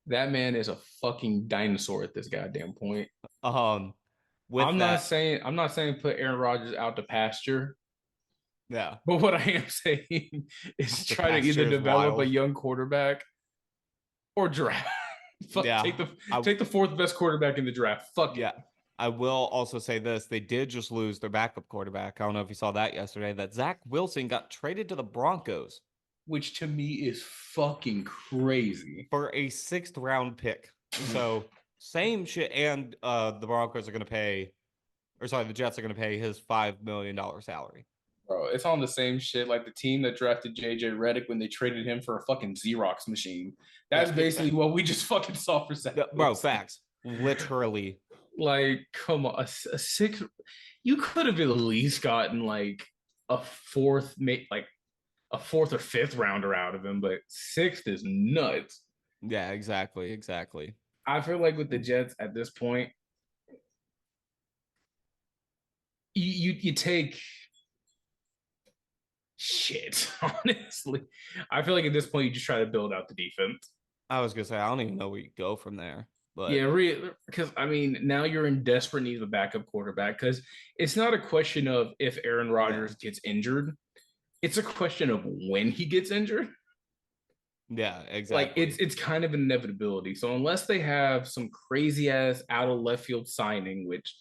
S1: That man is a fucking dinosaur at this goddamn point.
S2: Um, with
S1: I'm not
S2: that,
S1: saying put Aaron Rodgers out to pasture,
S2: yeah,
S1: but what I am saying is
S2: the
S1: try to either
S2: pasture is
S1: develop a
S2: wild.
S1: young quarterback or draft. Fuck,
S2: Yeah, I
S1: take the fourth best quarterback in the draft. Fuck it.
S2: yeah. I will also say this: they did just lose their backup quarterback. I don't know if you saw that yesterday. That Zach Wilson got traded to the Broncos
S1: Which to me is fucking crazy.
S2: for a 6th round pick. So same shit, and the Broncos are going to pay, or sorry, the Jets are going to pay his $5 million salary.
S1: Bro, it's on the same shit like the team that drafted JJ Redick when they traded him for a fucking Xerox machine. That's
S2: Yeah,
S1: basically what we just fucking saw for Zach
S2: bro,
S1: Wilson.
S2: facts. Literally,
S1: Like, come on, a six. You could have at least gotten like a fourth, like a fourth or fifth rounder out of him, but sixth is nuts.
S2: yeah, exactly.
S1: I feel like with the Jets at this point, you take shit. Honestly, I feel like at this point you just try to build out the defense.
S2: I was gonna say I don't even know where you go from there, but
S1: Yeah, because I mean now you're in desperate need of a backup quarterback because it's not a question of if Aaron
S2: yeah,
S1: Rodgers gets injured. It's a question of when he gets injured.
S2: yeah,
S1: Like
S2: exactly.
S1: it's kind of an inevitability. So unless they have some crazy ass out of left field signing, which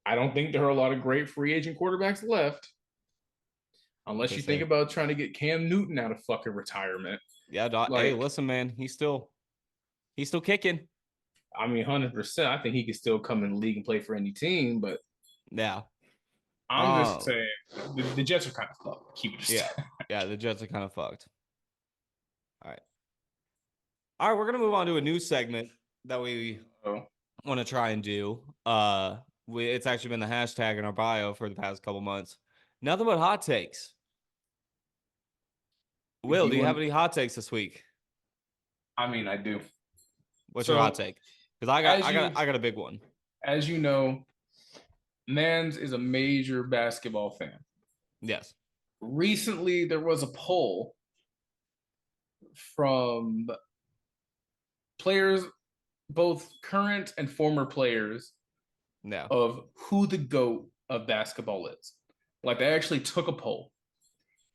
S1: I don't think there are a lot of great free agent quarterbacks left, unless
S2: To
S1: you think
S2: say,
S1: about trying to get Cam Newton out of fucking retirement.
S2: yeah, hey,
S1: Like,
S2: listen, man, he's still kicking.
S1: I mean, 100%. I think he could still come in the league and play for any team, but
S2: Yeah.
S1: I'm just
S2: Um,
S1: saying the Jets are kind of fucked. Keep it just
S2: yeah, yeah, the Jets are kind of fucked. All right. All right, we're gonna move on to a new segment that we
S1: oh,
S2: want to try and do. It's actually been the hashtag in our bio for the past couple months. Nothing but hot takes.
S1: do
S2: Will,
S1: you
S2: do you have
S1: want?
S2: any hot takes this week?
S1: I mean, I do.
S2: What's your hot
S1: So
S2: take? Because I got
S1: as
S2: I
S1: you
S2: got I got a big one.
S1: as you know, Mans is a major basketball fan.
S2: Yes.
S1: Recently, there was a poll from players, both current and former players,
S2: Yeah.
S1: of who the GOAT of basketball is. Like they actually took a poll.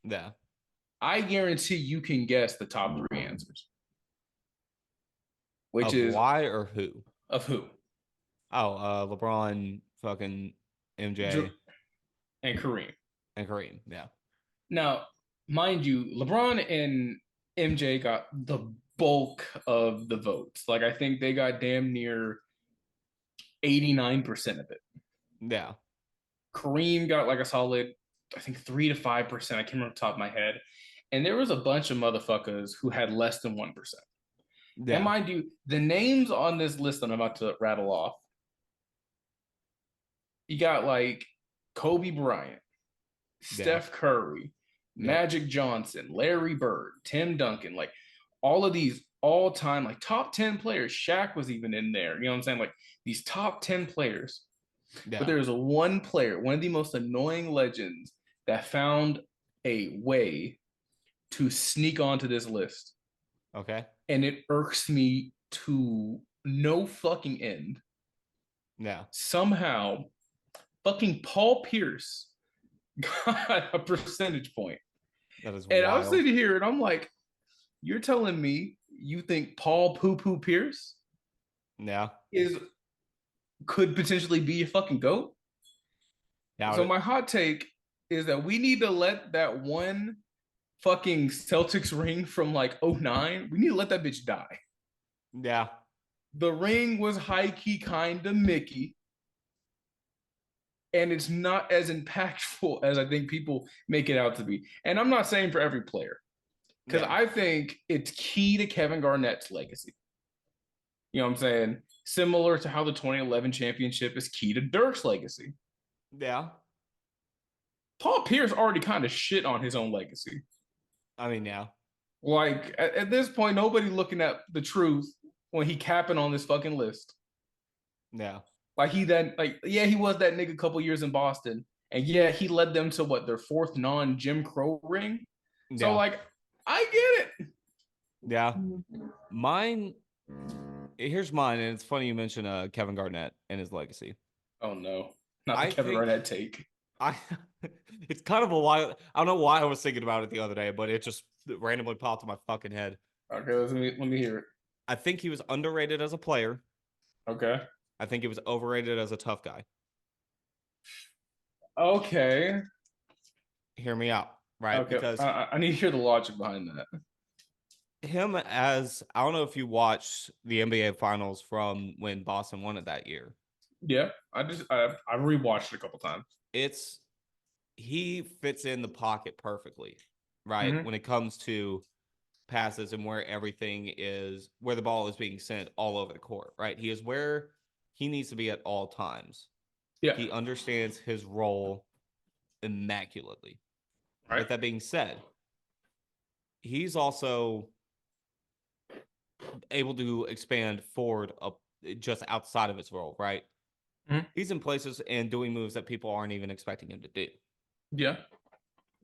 S2: Yeah.
S1: I guarantee you can guess the top three answers, which
S2: Of
S1: is
S2: why or who?
S1: of who?
S2: Oh, LeBron, fucking
S1: Drew
S2: MJ,
S1: and Kareem.
S2: and Kareem. Yeah.
S1: Now, mind you, LeBron and MJ got the bulk of the votes. Like I think they got damn near 89% of it.
S2: Yeah.
S1: Kareem got like a solid, I think 3 to 5%. I can't remember the top of my head. And there was a bunch of motherfuckers who had less than 1%. And
S2: Yeah.
S1: mind you, the names on this list that I'm about to rattle off, you got like Kobe Bryant,
S2: Yeah.
S1: Steph Curry,
S2: Yep.
S1: Magic Johnson, Larry Bird, Tim Duncan, like all of these all time, like top 10 players. Shaq was even in there. You know what I'm saying? Like these top 10 players. But
S2: Yeah.
S1: there's one player, one of the most annoying legends that found a way to sneak onto this list.
S2: Okay.
S1: And it irks me to no fucking end.
S2: Yeah.
S1: Somehow, fucking Paul Pierce got a percentage point.
S2: That is
S1: And I'm
S2: wild.
S1: sitting here and I'm like, you're telling me you think Paul Poo Poo Pierce
S2: Yeah.
S1: could potentially be a fucking GOAT?
S2: Doubt
S1: So
S2: it.
S1: my hot take is that we need to let that one fucking Celtics ring from like '09. We need to let that bitch die.
S2: Yeah.
S1: The ring was high key kind of Mickey, and it's not as impactful as I think people make it out to be. And I'm not saying for every player, because
S2: Yeah.
S1: I think it's key to Kevin Garnett's legacy. You know what I'm saying? Similar to how the 2011 championship is key to Dirk's legacy.
S2: Yeah.
S1: Paul Pierce already kind of shit on his own legacy.
S2: I mean, yeah.
S1: Like at this point, nobody looking at the truth when he capping on this fucking list.
S2: Yeah.
S1: Like he was that nigga a couple years in Boston, and yeah, he led them to what their fourth non Jim Crow ring. So
S2: Yeah.
S1: like, I get it.
S2: Yeah. Mine. Here's mine, and it's funny you mentioned Kevin Garnett and his legacy.
S1: Oh no, not the
S2: I
S1: Kevin
S2: think
S1: Garnett take.
S2: I. It's kind of a wild. I don't know why I was thinking about it the other day, but it just randomly popped in my fucking head.
S1: Okay, let me hear it.
S2: I think he was underrated as a player.
S1: Okay.
S2: I think he was overrated as a tough guy.
S1: Okay.
S2: Hear me out, right?
S1: Okay.
S2: Because
S1: I need to hear the logic behind that.
S2: him as I don't know if you watched the NBA Finals from when Boston won it that year.
S1: Yeah, I rewatched it a couple times.
S2: It's he fits in the pocket perfectly, right?
S1: Mm-hmm.
S2: When it comes to passes and where everything is, where the ball is being sent all over the court, right? He is where he needs to be at all times.
S1: Yeah.
S2: He understands his role immaculately.
S1: Right.
S2: With that being said, he's also able to expand forward up just outside of his role, right?
S1: Mm-hmm.
S2: He's in places and doing moves that people aren't even expecting him to do.
S1: Yeah.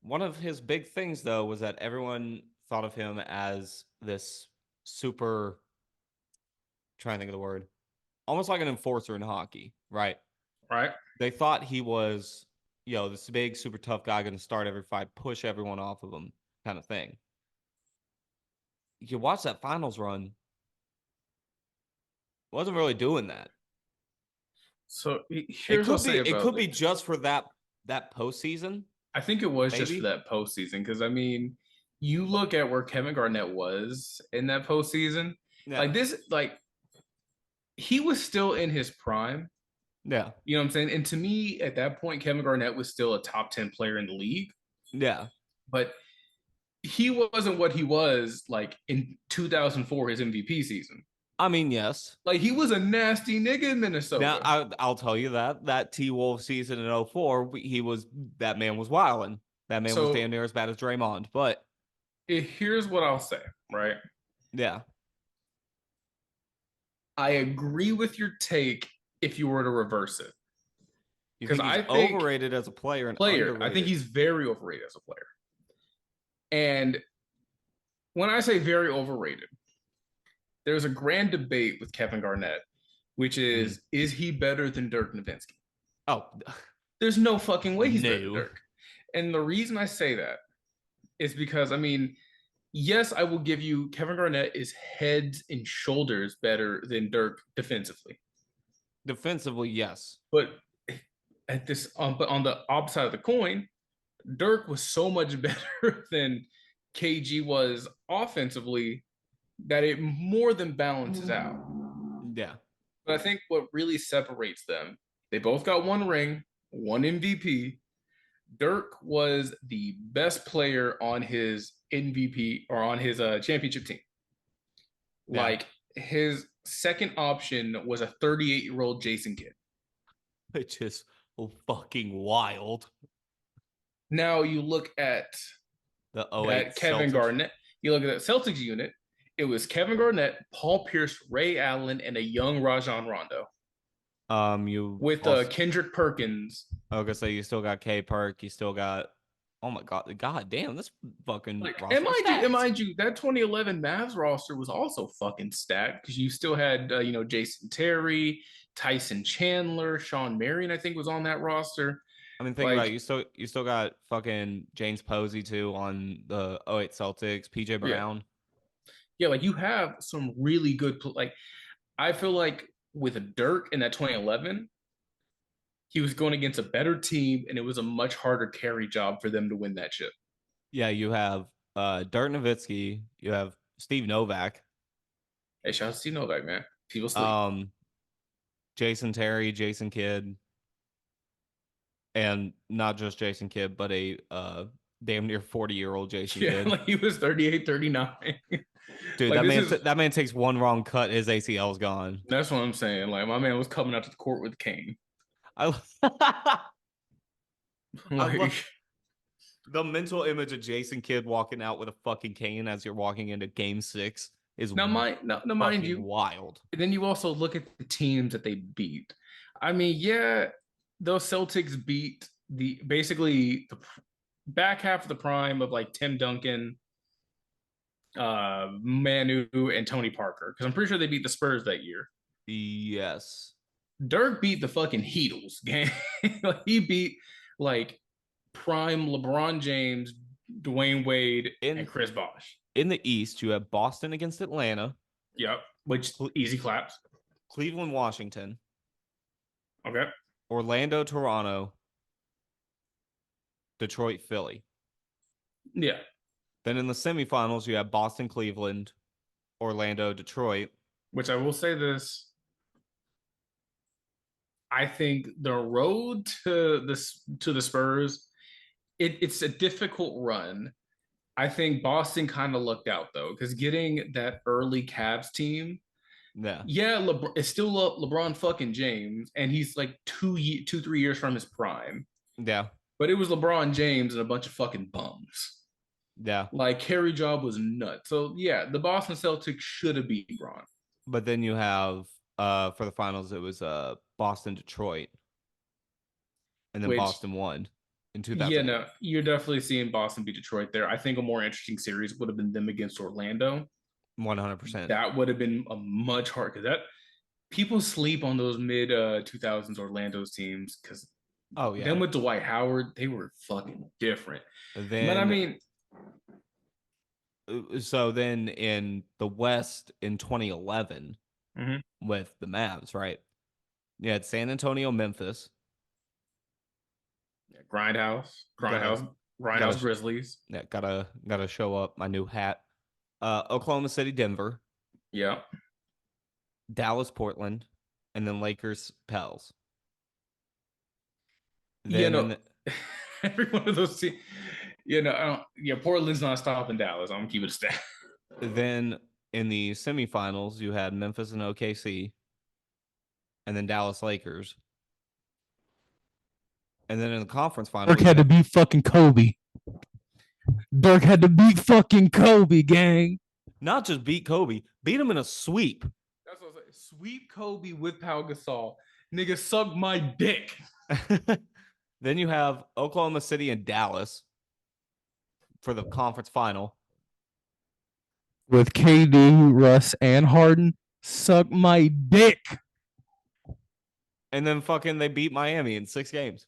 S2: One of his big things, though, was that everyone thought of him as this super, trying to think of the word, almost like an enforcer in hockey, right?
S1: Right.
S2: They thought he was, this big, super tough guy going to start every fight, push everyone off of him kind of thing. You watch that finals run, wasn't really doing that.
S1: So here's what I'll say
S2: It
S1: about
S2: could
S1: it.
S2: be just for that postseason.
S1: I think it was just
S2: Maybe.
S1: for that postseason because I mean, you look at where Kevin Garnett was in that postseason,
S2: Yeah.
S1: like this, like he was still in his prime.
S2: Yeah.
S1: You know what I'm saying? And to me, at that point, Kevin Garnett was still a top 10 player in the league.
S2: Yeah.
S1: But he wasn't what he was like in 2004, his MVP season.
S2: I mean, yes.
S1: Like he was a nasty nigga in Minnesota.
S2: Now I'll tell you that T-Wolf season in 04, that man was wilding. That man was damn near as bad as Draymond. But
S1: here's what I'll say, right?
S2: yeah.
S1: I agree with your take if you were to reverse it.
S2: You think he's overrated as a player and underrated?
S1: I think he's very overrated as a player. And when I say very overrated, there's a grand debate with Kevin Garnett, which is he better than Dirk Nowitzki?
S2: Oh,
S1: there's no fucking way he's better than Dirk. And the reason I say that is because, I mean, yes, I will give you Kevin Garnett is heads and shoulders better than Dirk defensively.
S2: Defensively, yes.
S1: But but on the opposite side of the coin, Dirk was so much better than KG was offensively that it more than balances out.
S2: Yeah.
S1: But I think what really separates them, they both got one ring, one MVP. Dirk was the best player on his MVP or on his championship team. Yeah. Like his second option was a 38-year-old Jason Kidd.
S2: Which is fucking wild.
S1: Now you look at
S2: the 08
S1: Kevin
S2: Celtics.
S1: Garnett. You look at that Celtics unit. It was Kevin Garnett, Paul Pierce, Ray Allen, and a young Rajon Rondo.
S2: You
S1: with Kendrick Perkins.
S2: Okay, so you still got K Perk. You still got. Oh my god damn! This fucking.
S1: Like, and mind you, that 2011 Mavs roster was also fucking stacked because you still had Jason Terry, Tyson Chandler, Sean Marion. I think was on that roster.
S2: I mean, think about it. You still got fucking James Posey too on the 08 Celtics. PJ Brown.
S1: Yeah, like you have some really good like I feel like with Dirk in that 2011, he was going against a better team, and it was a much harder carry job for them to win that ship.
S2: Yeah, you have Dirk Nowitzki, you have Steve Novak,
S1: Hey, shout out to Steve Novak, man. People sleep.
S2: um, Jason Terry, Jason Kidd, and not just Jason Kidd, but a damn near 40-year-old Jason
S1: Yeah,
S2: Kidd.
S1: like he was 38, 39.
S2: Dude,
S1: Like
S2: that
S1: this
S2: man
S1: is
S2: that man takes one wrong cut, his ACL's gone.
S1: that's what I'm saying. Like my man was coming out to the court with Kane.
S2: I I
S1: Like
S2: love the mental image of Jason Kidd walking out with a fucking cane as you're walking into game 6 is
S1: now mind
S2: fucking
S1: you,
S2: wild.
S1: then you also look at the teams that they beat. I mean, yeah, those Celtics beat the basically the back half of the prime of like Tim Duncan, Manu, and Tony Parker. Because I'm pretty sure they beat the Spurs that year.
S2: Yes.
S1: Dirk beat the fucking Heatles game. Like, he beat like prime LeBron James, Dwayne Wade, and
S2: In
S1: Chris Bosh.
S2: in the East, you have Boston against Atlanta,
S1: Yep, which easy claps.
S2: Cleveland, Washington,
S1: Okay.
S2: Orlando, Toronto, Detroit, Philly.
S1: Yeah,
S2: Then in the semifinals, you have Boston, Cleveland, Orlando, Detroit.
S1: which I will say this. I think the road to the Spurs, it's a difficult run. I think Boston kind of lucked out though, because getting that early Cavs team,
S2: Yeah.
S1: yeah, it's still LeBron fucking James, and he's like 3 years from his prime.
S2: Yeah.
S1: But it was LeBron James and a bunch of fucking bums.
S2: Yeah.
S1: Like carry job was nuts. So yeah, the Boston Celtics should have beat LeBron.
S2: But then you have for the finals it was Boston, Detroit, and then
S1: Which,
S2: Boston won in
S1: yeah,
S2: 2008.
S1: no, you're definitely seeing Boston beat Detroit there. I think a more interesting series would have been them against Orlando.
S2: 100%.
S1: That would have been a much hard because that people sleep on those mid 2000s Orlando's teams because
S2: Oh yeah.
S1: them with Dwight Howard, they were fucking different. But I
S2: Then
S1: mean,
S2: so then in the West in 2011
S1: mhm.
S2: with the Mavs, right? You had San Antonio, Memphis.
S1: Yeah,
S2: Gotta
S1: Grindhouse
S2: gotta
S1: Grizzlies.
S2: yeah, gotta show up my new hat. Oklahoma City, Denver,
S1: Yeah,
S2: Dallas, Portland, and then Lakers, Pels.
S1: you
S2: Then in
S1: know,
S2: the,
S1: every one of those teams. Portland's not stopping Dallas. I'm gonna keep it a stat.
S2: then in the semifinals, you had Memphis and OKC, and then Dallas Lakers. And then in the conference final,
S1: Dirk had to beat fucking Kobe. Dirk had to beat fucking Kobe, gang.
S2: not just beat Kobe, beat him in a sweep.
S1: That's what I was like. Sweep Kobe with Pau Gasol. Nigga, suck my dick.
S2: Then you have Oklahoma City and Dallas for the conference final.
S1: With KD, Russ, and Harden, suck my dick.
S2: And then fucking they beat Miami in 6 games.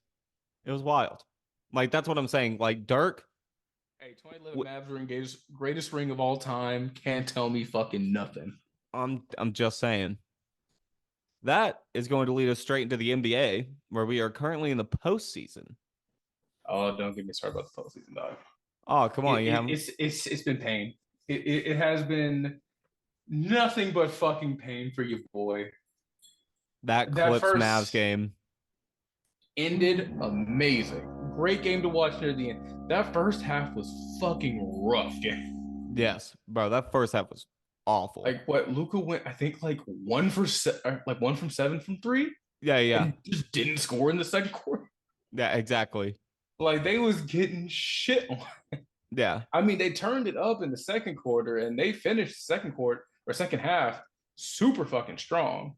S2: It was wild. Like, that's what I'm saying. Like, Dirk.
S1: Hey, 2011 Mavs ring greatest ring of all time. Can't tell me fucking nothing.
S2: I'm just saying. That is going to lead us straight into the NBA, where we are currently in the postseason.
S1: Oh, don't get me started about the postseason, dog.
S2: Oh, come on.
S1: It's been pain. It has been nothing but fucking pain for you, boy.
S2: that
S1: That
S2: Clips
S1: first
S2: Mavs game.
S1: ended amazing. Great game to watch near the end. That first half was fucking rough, game.
S2: Yes, bro. That first half was awful.
S1: Like what Luca went, I think like 1 from 7 from three,
S2: yeah.
S1: and just didn't score in the second quarter.
S2: Yeah, exactly.
S1: Like they was getting shit on.
S2: Yeah.
S1: I mean, they turned it up in the second quarter, and they finished the second quarter or second half super fucking strong.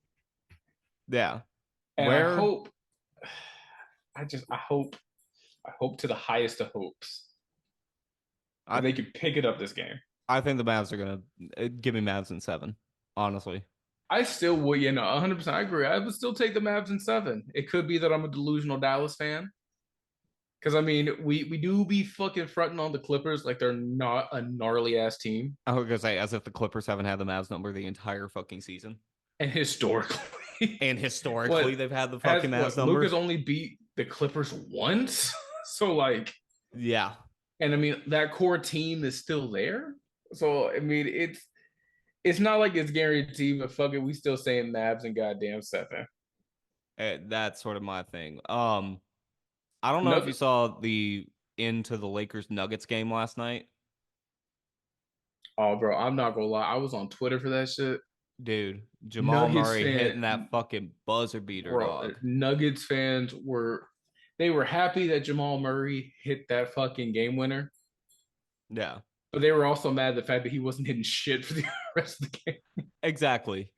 S2: Yeah.
S1: And I hope, I hope to the highest of hopes that they could pick it up this game.
S2: I think the Mavs are going to give me Mavs in 7, honestly.
S1: I still would, 100%. I agree. I would still take the Mavs in 7. It could be that I'm a delusional Dallas fan. Because I mean, we do be fucking fronting on the Clippers like they're not a gnarly ass team,
S2: I was gonna say, as if the Clippers haven't had the Mavs number the entire fucking season.
S1: and historically,
S2: And historically,
S1: what
S2: they've had the
S1: has
S2: fucking Mavs
S1: what Luca's
S2: number.
S1: only beat the Clippers once, so like,
S2: Yeah.
S1: and I mean that core team is still there. So I mean, it's not like it's guaranteed, but fuck it, we still saying Mavs and goddamn 7.
S2: That's sort of my thing. I don't know if you
S1: Another,
S2: saw the into the Lakers Nuggets game last night.
S1: oh bro, I'm not gonna lie, I was on Twitter for that shit.
S2: Dude, Jamal
S1: Nuggets
S2: Murray
S1: fan,
S2: hitting that fucking buzzer beater,
S1: bro,
S2: dog.
S1: Nuggets fans were happy that Jamal Murray hit that fucking game winner,
S2: Yeah,
S1: but they were also mad at the fact that he wasn't hitting shit for the rest of the game.
S2: exactly.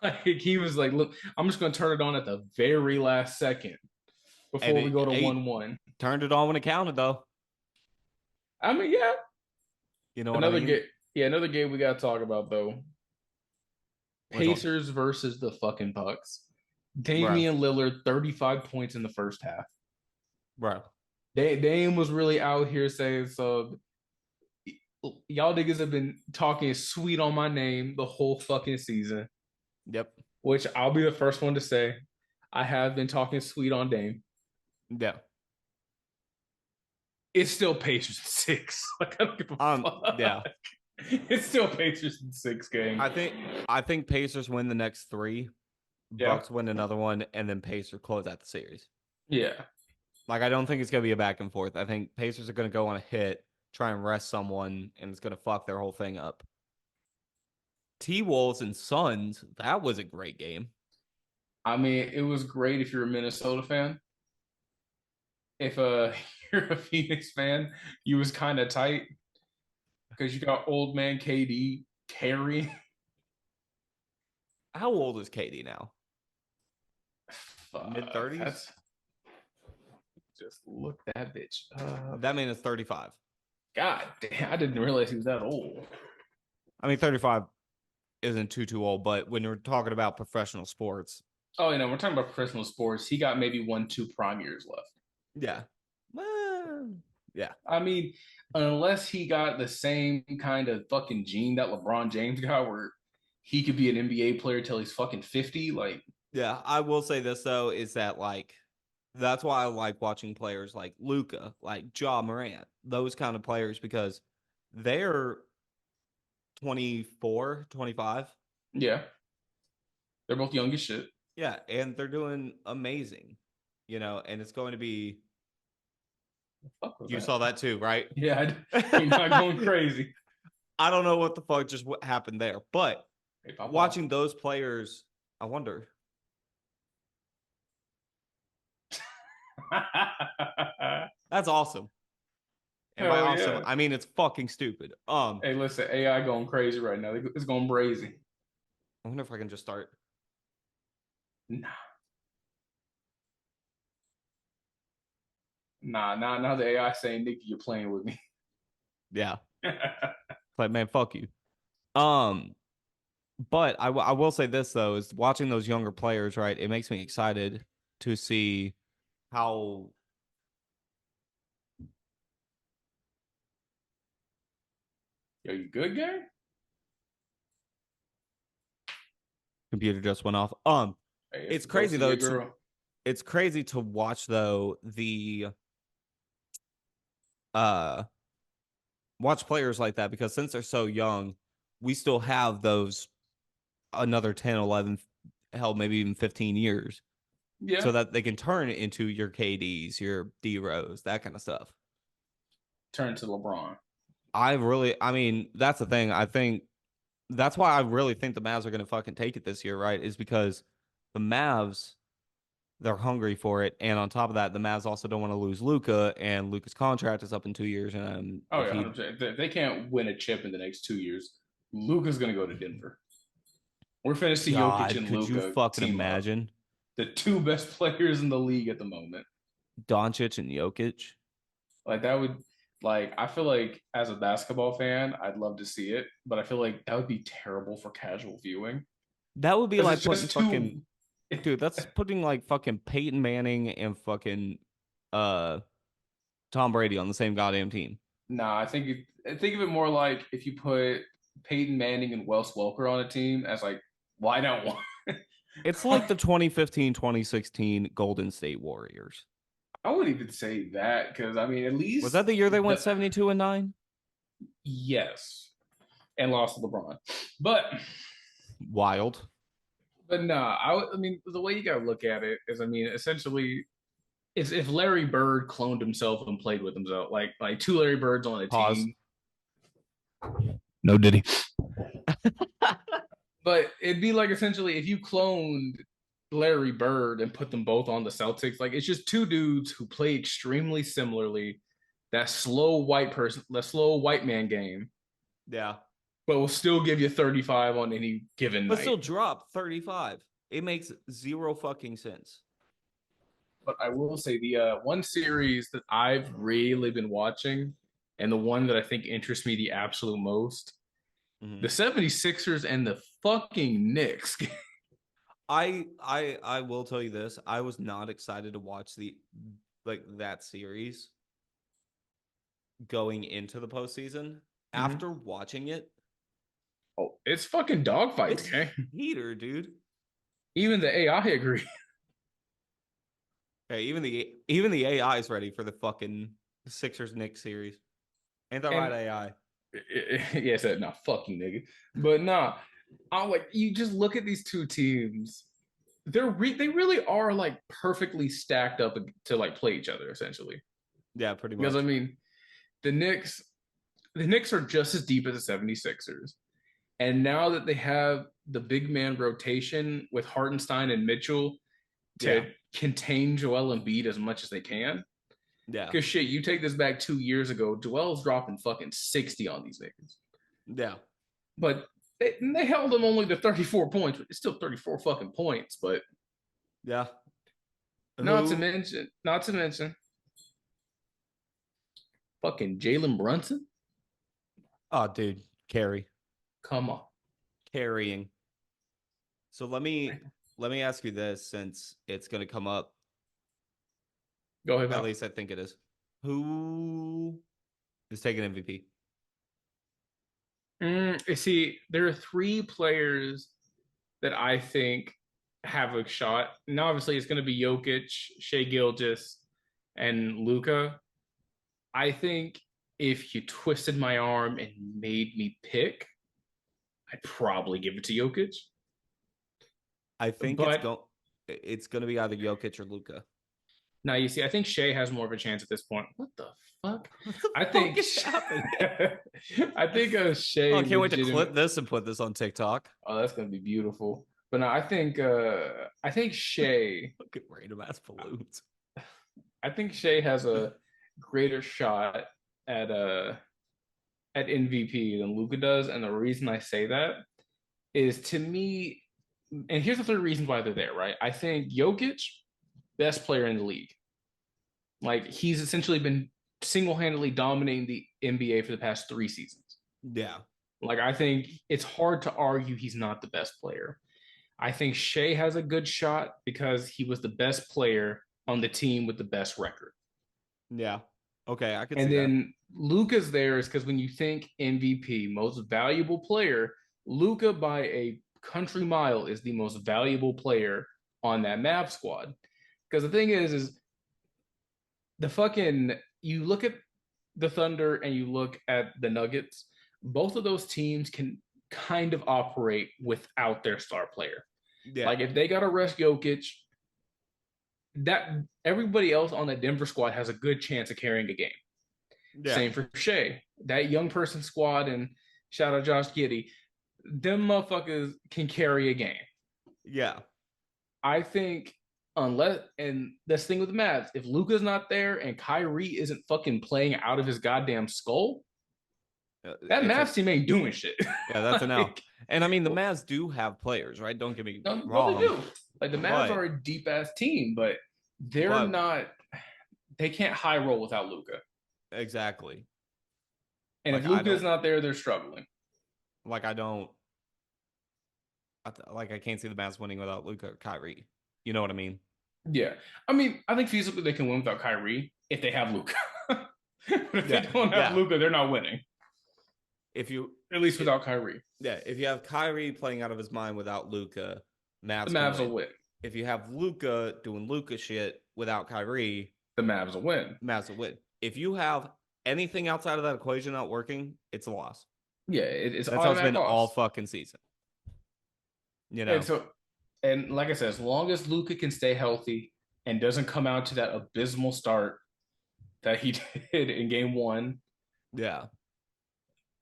S1: Like he was like, "Look, I'm just gonna turn it on at the very last second
S2: And
S1: before we go to
S2: he
S1: 1-1."
S2: turned it on when it counted, though.
S1: I mean, yeah,
S2: You know what I
S1: another
S2: mean?
S1: game. Yeah, another game we gotta talk about though.
S2: Which one?
S1: Pacers versus the fucking Bucks.
S2: Bro,
S1: Damian Lillard, 35 points in the first half.
S2: bro.
S1: Dame was really out here saying so. Y'all niggas have been talking sweet on my name the whole fucking season,
S2: Yep.
S1: which I'll be the first one to say. I have been talking sweet on Dame.
S2: Yeah.
S1: It's still Pacers in 6. Like I don't give a fuck.
S2: Yeah.
S1: It's still Pacers in 6 game.
S2: I think Pacers win the next 3,
S1: Yeah.
S2: Bucks win another one, and then Pacers close out the series.
S1: Yeah.
S2: Like, I don't think it's gonna be a back and forth. I think Pacers are gonna go on a hit, try and rest someone, and it's gonna fuck their whole thing up. T-Wolves and Suns, that was a great game.
S1: I mean, it was great if you're a Minnesota fan. If you're a Phoenix fan, you was kind of tight because you got old man KD carry.
S2: How old is Katie now?
S1: Fuck,
S2: Mid-30s?
S1: that's just look that bitch.
S2: That man is 35.
S1: God damn, I didn't realize he was that old.
S2: I mean, 35 isn't too old, but when you're talking about professional sports,
S1: Oh, we're talking about professional sports. He got maybe 1-2 prime years left.
S2: yeah. Yeah.
S1: I mean, unless he got the same kind of fucking gene that LeBron James got, where he could be an NBA player till he's fucking 50. Like,
S2: Yeah, I will say this though, is that like that's why I like watching players like Luca, like Ja Morant, those kind of players, because they're 24, 25.
S1: yeah, they're both young as shit.
S2: Yeah, and they're doing amazing, and it's going to be you
S1: That?
S2: saw that too, right?
S1: Yeah, you're not going crazy.
S2: I don't know what the fuck just what happened there, but
S1: Hey,
S2: watching those players, I wonder. That's awesome. And by
S1: Hell
S2: awesome,
S1: yeah.
S2: I mean it's fucking stupid.
S1: Hey, listen, AI going crazy right now. It's going crazy.
S2: I wonder if I can just start.
S1: Nah. Now the AI saying, Nikki, you're playing with me.
S2: Yeah. Like, man, fuck you. But I will say this though, is watching those younger players, right? It makes me excited to see how
S1: Yo, you good, guy?
S2: computer just went off.
S1: Hey,
S2: It's
S1: go
S2: crazy
S1: see
S2: though.
S1: your girl.
S2: It's crazy to watch though uh watch players like that, because since they're so young, we still have those another 10, 11, hell, maybe even 15 years,
S1: Yeah.
S2: so that they can turn it into your KDs, your D Rose, that kind of stuff.
S1: Turn to LeBron.
S2: I mean, that's the thing. I think that's why I really think the Mavs are going to fucking take it this year, right? Is because the Mavs, they're hungry for it. And on top of that, the Mavs also don't want to lose Luca, and Luca's contract is up in 2 years. And
S1: Oh
S2: if
S1: yeah,
S2: he,
S1: 100%. If they can't win a chip in the next 2 years, Luca's gonna go to Denver. We're finna see Jokic
S2: God,
S1: and
S2: could you
S1: Luca
S2: fucking
S1: team up.
S2: imagine
S1: The two best players in the league at the moment.
S2: Doncic and Jokic?
S1: Like that would like I feel like as a basketball fan, I'd love to see it, but I feel like that would be terrible for casual viewing.
S2: That would be
S1: Because
S2: like
S1: it's
S2: putting
S1: just
S2: fucking,
S1: too
S2: dude, that's putting like fucking Peyton Manning and fucking, uh, Tom Brady on the same goddamn team.
S1: Nah, think of it more like if you put Peyton Manning and Wes Welker on a team as like, why not one?
S2: It's like the 2015-2016 Golden State Warriors.
S1: I wouldn't even say that because I mean, at
S2: Was
S1: least
S2: that the year they went 72-9?
S1: yes, and lost to LeBron, but
S2: Wild.
S1: nah, I mean, the way you gotta look at it is, I mean, essentially, it's if Larry Bird cloned himself and played with himself, like two Larry Birds on a
S2: Pause.
S1: team. No, did he? But it'd be like essentially if you cloned Larry Bird and put them both on the Celtics, like it's just two dudes who play extremely similarly. That slow white man game,
S2: Yeah.
S1: but will still give you 35 on any given
S2: But
S1: night.
S2: still drop 35. It makes zero fucking sense.
S1: But I will say the one series that I've really been watching, and the one that I think interests me the absolute most, the 76ers and the fucking Knicks.
S2: I will tell you this. I was not excited to watch that series going into the postseason. After watching it,
S1: Oh, it's fucking dogfights,
S2: it's
S1: okay?
S2: heater, dude.
S1: Even the AI agree.
S2: Hey, even the AI is ready for the fucking Sixers Knicks series. Ain't that right, AI?
S1: Yeah, said nah, fuck you, nigga. But nah, I'm like, you just look at these two teams. They really are like perfectly stacked up to like play each other essentially.
S2: Yeah, pretty much.
S1: Because I mean, the Knicks, the Knicks are just as deep as the 76ers. And now that they have the big man rotation with Hartenstein and Mitchell to contain Joel Embiid as much as they can.
S2: Yeah.
S1: Because shit, you take this back 2 years ago, Joel's dropping fucking 60 on these niggas.
S2: Yeah.
S1: But they held them only to 34 points. It's still 34 fucking points, but
S2: Yeah.
S1: not to mention, fucking Jalen Brunson.
S2: Oh, dude, carry.
S1: Come on.
S2: Carrying. So let me ask you this, since it's gonna come up.
S1: Go ahead.
S2: At least I think it is. Who is taking MVP?
S1: See, there are three players that I think have a shot. And obviously, it's going to be Jokic, Shea Gilgeous, and Luca. I think if you twisted my arm and made me pick, I'd probably give it to Jokic.
S2: I think
S1: But
S2: it's gonna be either Jokic or Luca.
S1: now you see, I think Shea has more of a chance at this point. What the fuck?
S2: What the
S1: I
S2: fuck
S1: think
S2: is happening?
S1: I think Shea.
S2: Oh, I can't wait to clip this and put this on TikTok.
S1: Oh, that's gonna be beautiful. But no, I think Shea.
S2: Look at random ass balloons.
S1: I think Shea has a greater shot at MVP than Luca does, and the reason I say that is, to me, and here's the three reasons why they're there. Right? I think Jokic, best player in the league. Like he's essentially been single-handedly dominating the NBA for the past 3 seasons.
S2: Yeah.
S1: Like I think it's hard to argue he's not the best player. I think Shea has a good shot because he was the best player on the team with the best record.
S2: Yeah. Okay, I could see
S1: And
S2: that.
S1: then Luca's there is because when you think MVP, most valuable player, Luca by a country mile is the most valuable player on that Mavs squad. Because the thing is the fucking you look at the Thunder and you look at the Nuggets, both of those teams can kind of operate without their star player.
S2: Yeah.
S1: Like if they got to rest Jokic, that everybody else on the Denver squad has a good chance of carrying a game. Yeah. Same for Shea. That young person squad, and shout out Josh Giddey, them motherfuckers can carry a game.
S2: Yeah.
S1: I think unless, and this thing with the Mavs, if Luka's not there and Kyrie isn't fucking playing out of his goddamn skull, that Mavs team ain't doing shit.
S2: Yeah, that's an L. And I mean, the Mavs do have players, right? Don't get me wrong.
S1: No, they do. Like the Mavs are a deep ass team, but they're not. They can't high roll without Luka.
S2: Exactly.
S1: And like, if Luka's not there, they're struggling.
S2: Like I can't see the Mavs winning without Luka or Kyrie. You know what I mean?
S1: Yeah. I mean, I think feasibly they can win without Kyrie if they have Luka. But if they
S2: Yeah,
S1: don't have
S2: yeah.
S1: Luka, they're not winning.
S2: If you,
S1: At least
S2: it,
S1: without Kyrie.
S2: yeah, if you have Kyrie playing out of his mind without Luca,
S1: The
S2: Mavs can
S1: Mavs will
S2: win.
S1: win.
S2: If you have Luca doing Luca shit without Kyrie,
S1: The Mavs will win.
S2: Mavs will win. If you have anything outside of that equation not working, it's a loss.
S1: Yeah, it's
S2: That's how it's
S1: automatic
S2: been all
S1: loss.
S2: fucking season. You
S1: And
S2: know,
S1: so, and like I said, as long as Luka can stay healthy and doesn't come out to that abysmal start that he did in game one,
S2: yeah,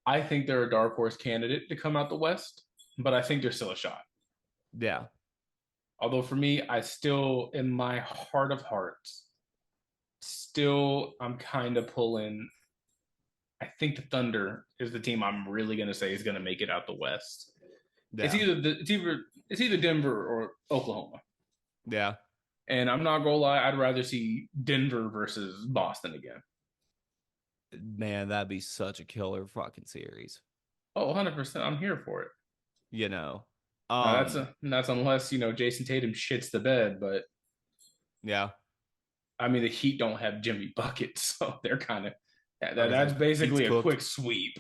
S1: I think they're a dark horse candidate to come out the West, but I think there's still a shot.
S2: yeah,
S1: Although for me, I still, in my heart of hearts, still I'm kind of pulling. I think the Thunder is the team I'm really going to say is going to make it out the West. It's
S2: yeah,
S1: either it's either Denver or Oklahoma.
S2: yeah.
S1: And I'm not gonna lie, I'd rather see Denver versus Boston again.
S2: Man, that'd be such a killer fucking series.
S1: Oh, 100%. I'm here for it.
S2: You know,
S1: Now
S2: um,
S1: that's unless Jason Tatum shits the bed, but
S2: yeah.
S1: I mean the Heat don't have Jimmy buckets, so they're kind of
S2: Like I
S1: that's
S2: said, Heat's
S1: basically a
S2: cooked.
S1: quick sweep.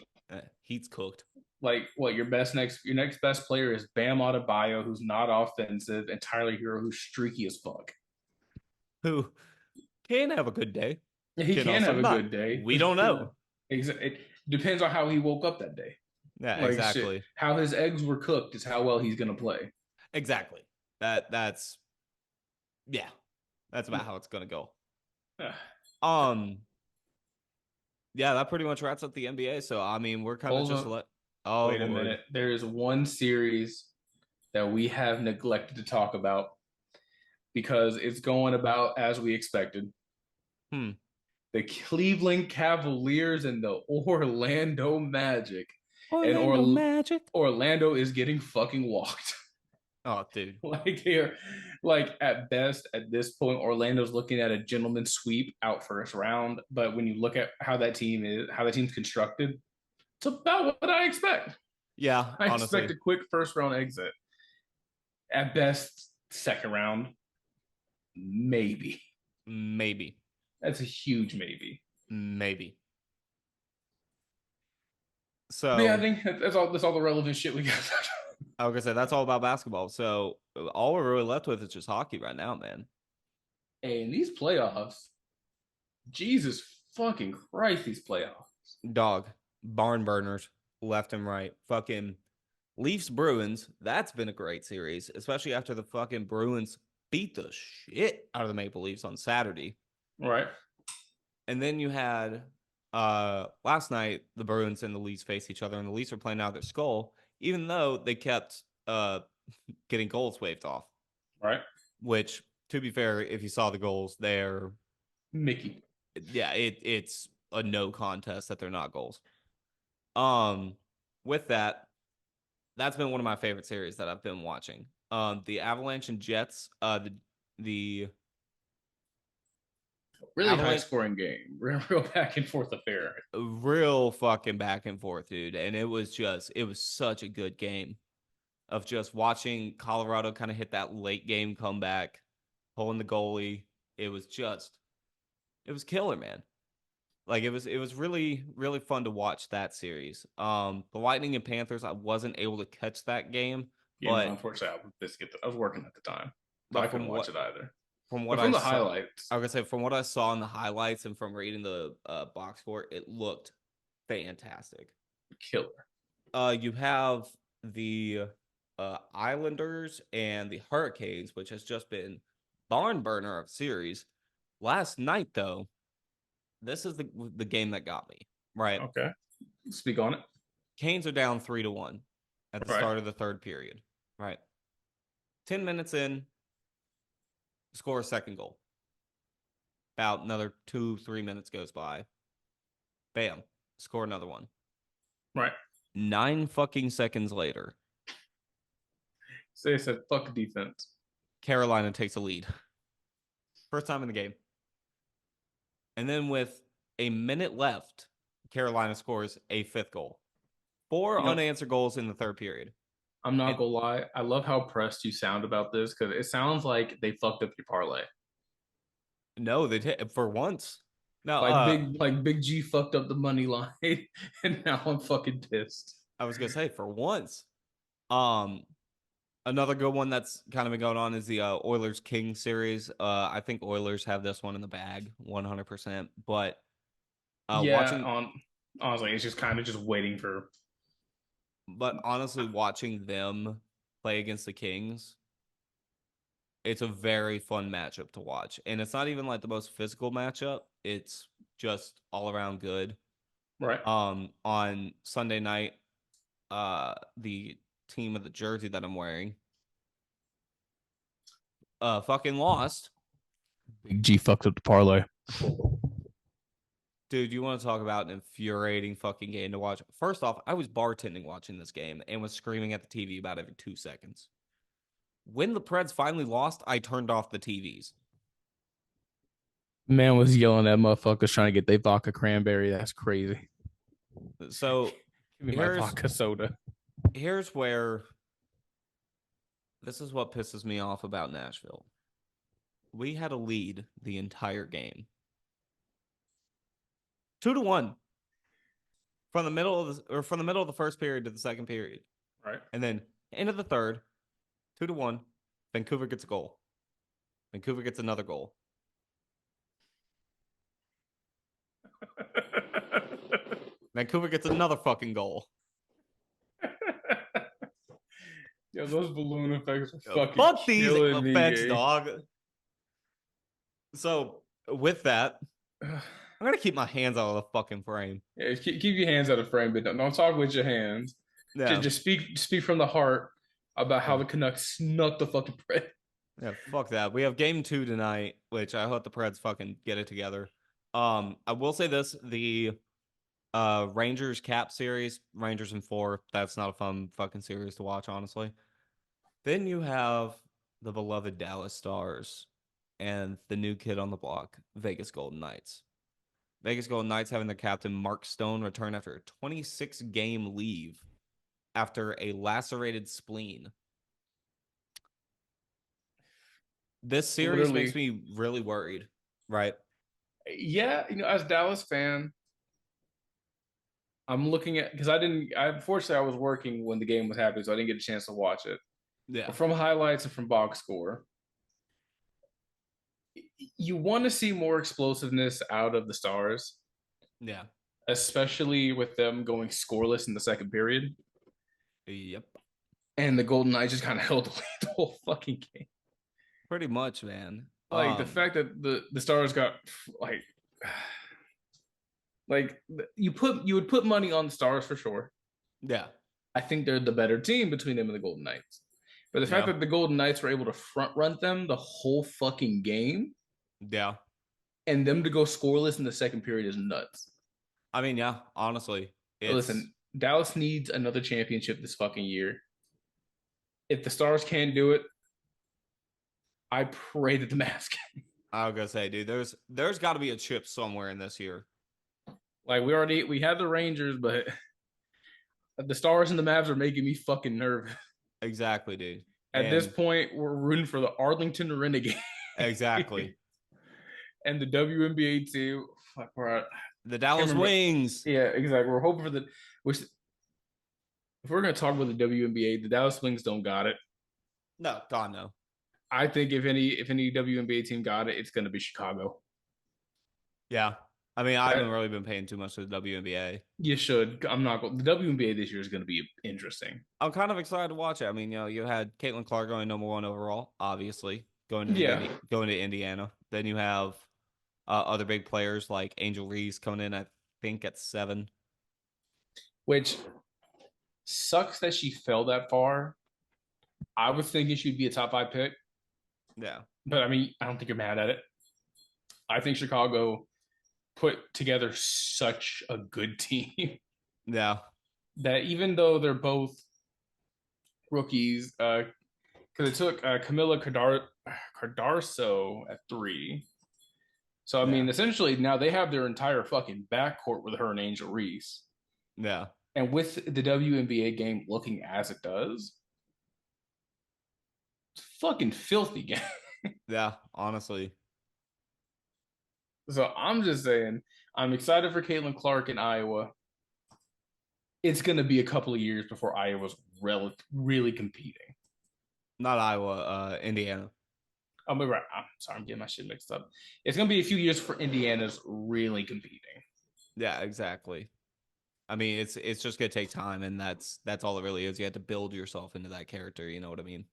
S2: Heat's cooked.
S1: Like what your next best player is Bam Adebayo, who's not offensive, and Tyler Hero, who's streaky as fuck.
S2: Who can have a good day,
S1: He
S2: can
S1: can
S2: also
S1: have a
S2: not.
S1: good day.
S2: We don't know.
S1: It depends on how he woke up that day.
S2: Yeah,
S1: Like shit,
S2: exactly.
S1: how his eggs were cooked is how well he's gonna play.
S2: Exactly. That's yeah. That's about how it's gonna go. Um, yeah, that pretty much wraps up the NBA. So I mean, we're kind of
S1: Hold
S2: just
S1: up,
S2: let. Oh
S1: wait a
S2: Lord.
S1: minute. There is one series that we have neglected to talk about because it's going about as we expected.
S2: Hmm.
S1: The Cleveland Cavaliers and the Orlando Magic, and
S2: Orlando Magic.
S1: Orlando is getting fucking walked.
S2: Oh, dude.
S1: Like they're like at best at this point, Orlando's looking at a gentleman sweep out first round. But when you look at how that team's constructed, it's about what I expect.
S2: Yeah,
S1: I expect
S2: honestly,
S1: a quick first round exit. At best, second round, maybe.
S2: maybe,
S1: That's a huge maybe.
S2: maybe.
S1: But yeah, I
S2: So
S1: think that's all the relevant shit we got.
S2: I was gonna say that's all about basketball. So all we're really left with is just hockey right now, man.
S1: Hey, in these playoffs, Jesus fucking Christ, these playoffs.
S2: Dog, barn burners, left and right. Fucking Leafs Bruins. That's been a great series, especially after the fucking Bruins beat the shit out of the Maple Leafs on Saturday.
S1: Right.
S2: And then you had last night the Bruins and the Leafs face each other, and the Leafs are playing out their skull, even though they kept getting goals waved off.
S1: Right.
S2: Which, to be fair, if you saw the goals, they're
S1: Mickey.
S2: yeah, it's a no contest that they're not goals. With that, that's been one of my favorite series that I've been watching. The Avalanche and Jets, the
S1: Really high
S2: Avalanche,
S1: scoring game. Real back and forth affair.
S2: real fucking back and forth, dude. And it was such a good game of just watching Colorado kind of hit that late game comeback, pulling the goalie. It was killer, man. Like it was really really fun to watch that series. The Lightning and Panthers, I wasn't able to catch that game,
S1: You know,
S2: but
S1: unfortunately, I was working at the time, so
S2: but
S1: I couldn't watch it either.
S2: from
S1: But
S2: what
S1: from
S2: I
S1: the
S2: saw,
S1: highlights,
S2: I was gonna say from what I saw in the highlights and from reading the box score, it looked fantastic.
S1: killer.
S2: You have the Islanders and the Hurricanes, which has just been barn burner of series. Last night, though, this is the game that got me right.
S1: Okay, speak on it.
S2: Canes are down 3-1 at the
S1: Right.
S2: start of the third period. Right, 10 minutes in, score a second goal. About another 2-3 minutes goes by. Bam, score another one.
S1: Right.
S2: 9 fucking seconds later,
S1: So they said, fuck defense.
S2: Carolina takes a lead. First time in the game. And then with a minute left, Carolina scores a fifth goal. Four
S1: You know,
S2: unanswered goals in the third period.
S1: I'm not
S2: And
S1: gonna lie. I love how pressed you sound about this because it sounds like they fucked up your parlay.
S2: no, they did for once. No,
S1: Like Big G fucked up the money line, and now I'm fucking pissed.
S2: I was gonna say for once. Um, Another good one that's kind of been going on is the Oilers King series. I think Oilers have this one in the bag, 100%. But
S1: Yeah,
S2: watching,
S1: honestly, it's just kind of just waiting for.
S2: but honestly, watching them play against the Kings, it's a very fun matchup to watch. And it's not even like the most physical matchup. It's just all around good.
S1: Right.
S2: On Sunday night, the team of the jersey that I'm wearing, fucking lost.
S1: Big G fucked up the parlay.
S2: Dude, you want to talk about an infuriating fucking game to watch? First off, I was bartending watching this game and was screaming at the TV about every 2 seconds. When the Preds finally lost, I turned off the TVs.
S1: Man was yelling at motherfuckers trying to get their vodka cranberry. That's crazy.
S2: So
S1: Give me my
S2: here's
S1: vodka soda.
S2: here's where this is what pisses me off about Nashville. We had a lead the entire game. 2-1 from the middle of the first period to the second period.
S1: Right.
S2: And then end of the third, 2-1. Vancouver gets a goal. Vancouver gets another goal. Vancouver gets another fucking goal.
S1: Yo, those balloon effects are fucking
S2: Fuck these
S1: killing me,
S2: effects,
S1: gay.
S2: dog. So with that, I'm gonna keep my hands out of the fucking frame.
S1: Yeah, keep your hands out of frame, but don't talk with your hands.
S2: Yeah.
S1: Just speak from the heart about how the Canucks snuck the fucking bread.
S2: Yeah, fuck that. We have game 2 tonight, which I hope the Preds fucking get it together. I will say this, the Rangers Cap series, Rangers in 4, that's not a fun fucking series to watch, honestly. Then you have the beloved Dallas Stars and the new kid on the block, Vegas Golden Knights. Vegas Golden Knights having their captain Mark Stone return after a 26-game leave after a lacerated spleen. This series makes
S1: Literally,
S2: me really worried, right?
S1: yeah. As a Dallas fan, I'm looking at because unfortunately I was working when the game was happening, so I didn't get a chance to watch it.
S2: Yeah.
S1: But from highlights and from box score, you want to see more explosiveness out of the Stars,
S2: Yeah.
S1: especially with them going scoreless in the second period.
S2: Yep.
S1: And the Golden Knights just kind of held the lead the whole fucking game.
S2: Pretty much, man.
S1: Like the fact that the Stars got like like you would put money on the Stars for sure.
S2: Yeah.
S1: I think they're the better team between them and the Golden Knights. But the fact
S2: Yeah.
S1: that the Golden Knights were able to front run them the whole fucking game
S2: Yeah.
S1: and them to go scoreless in the second period is nuts.
S2: I mean, yeah, honestly,
S1: Listen, Dallas needs another championship this fucking year. If the Stars can't do it, I pray that the Mavs can.
S2: I was gonna say, dude, there's got to be a chip somewhere in this year.
S1: Like we have the Rangers, but the Stars and the Mavs are making me fucking nervous.
S2: Exactly, dude.
S1: At this point, we're rooting for the Arlington Renegades.
S2: Exactly.
S1: And the WNBA team. Fuck,
S2: The Dallas Wings.
S1: Yeah, exactly. We're hoping for which if we're gonna talk about the WNBA, the Dallas Wings don't got it.
S2: No, God no.
S1: I think if any WNBA team got it, it's gonna be Chicago.
S2: Yeah. I mean, I haven't really been paying too much to the WNBA.
S1: You should. I'm not going. The WNBA this year is going to be interesting.
S2: I'm kind of excited to watch it. I mean, you had Caitlin Clark going #1 overall, obviously going to Indiana. Then you have other big players like Angel Reese coming in, I think, at 7.
S1: Which sucks that she fell that far. I was thinking she'd be a top 5 pick.
S2: Yeah.
S1: But I mean, I don't think you're mad at it. I think Chicago put together such a good team.
S2: Yeah.
S1: That even though they're both rookies, because it took Camilla Cardarso at 3. So, I mean, essentially now they have their entire fucking backcourt with her and Angel Reese.
S2: Yeah.
S1: And with the WNBA game looking as it does, fucking filthy game.
S2: Yeah, honestly.
S1: So I'm just saying, I'm excited for Caitlin Clark in Iowa. It's going to be a couple of years before Iowa's really competing.
S2: Not Iowa, Indiana.
S1: I'm right. I'm sorry, I'm getting my shit mixed up. It's going to be a few years for Indiana's really competing.
S2: Yeah, exactly. I mean, it's just gonna take time, and that's all it really is. You have to build yourself into that character. You know what I mean?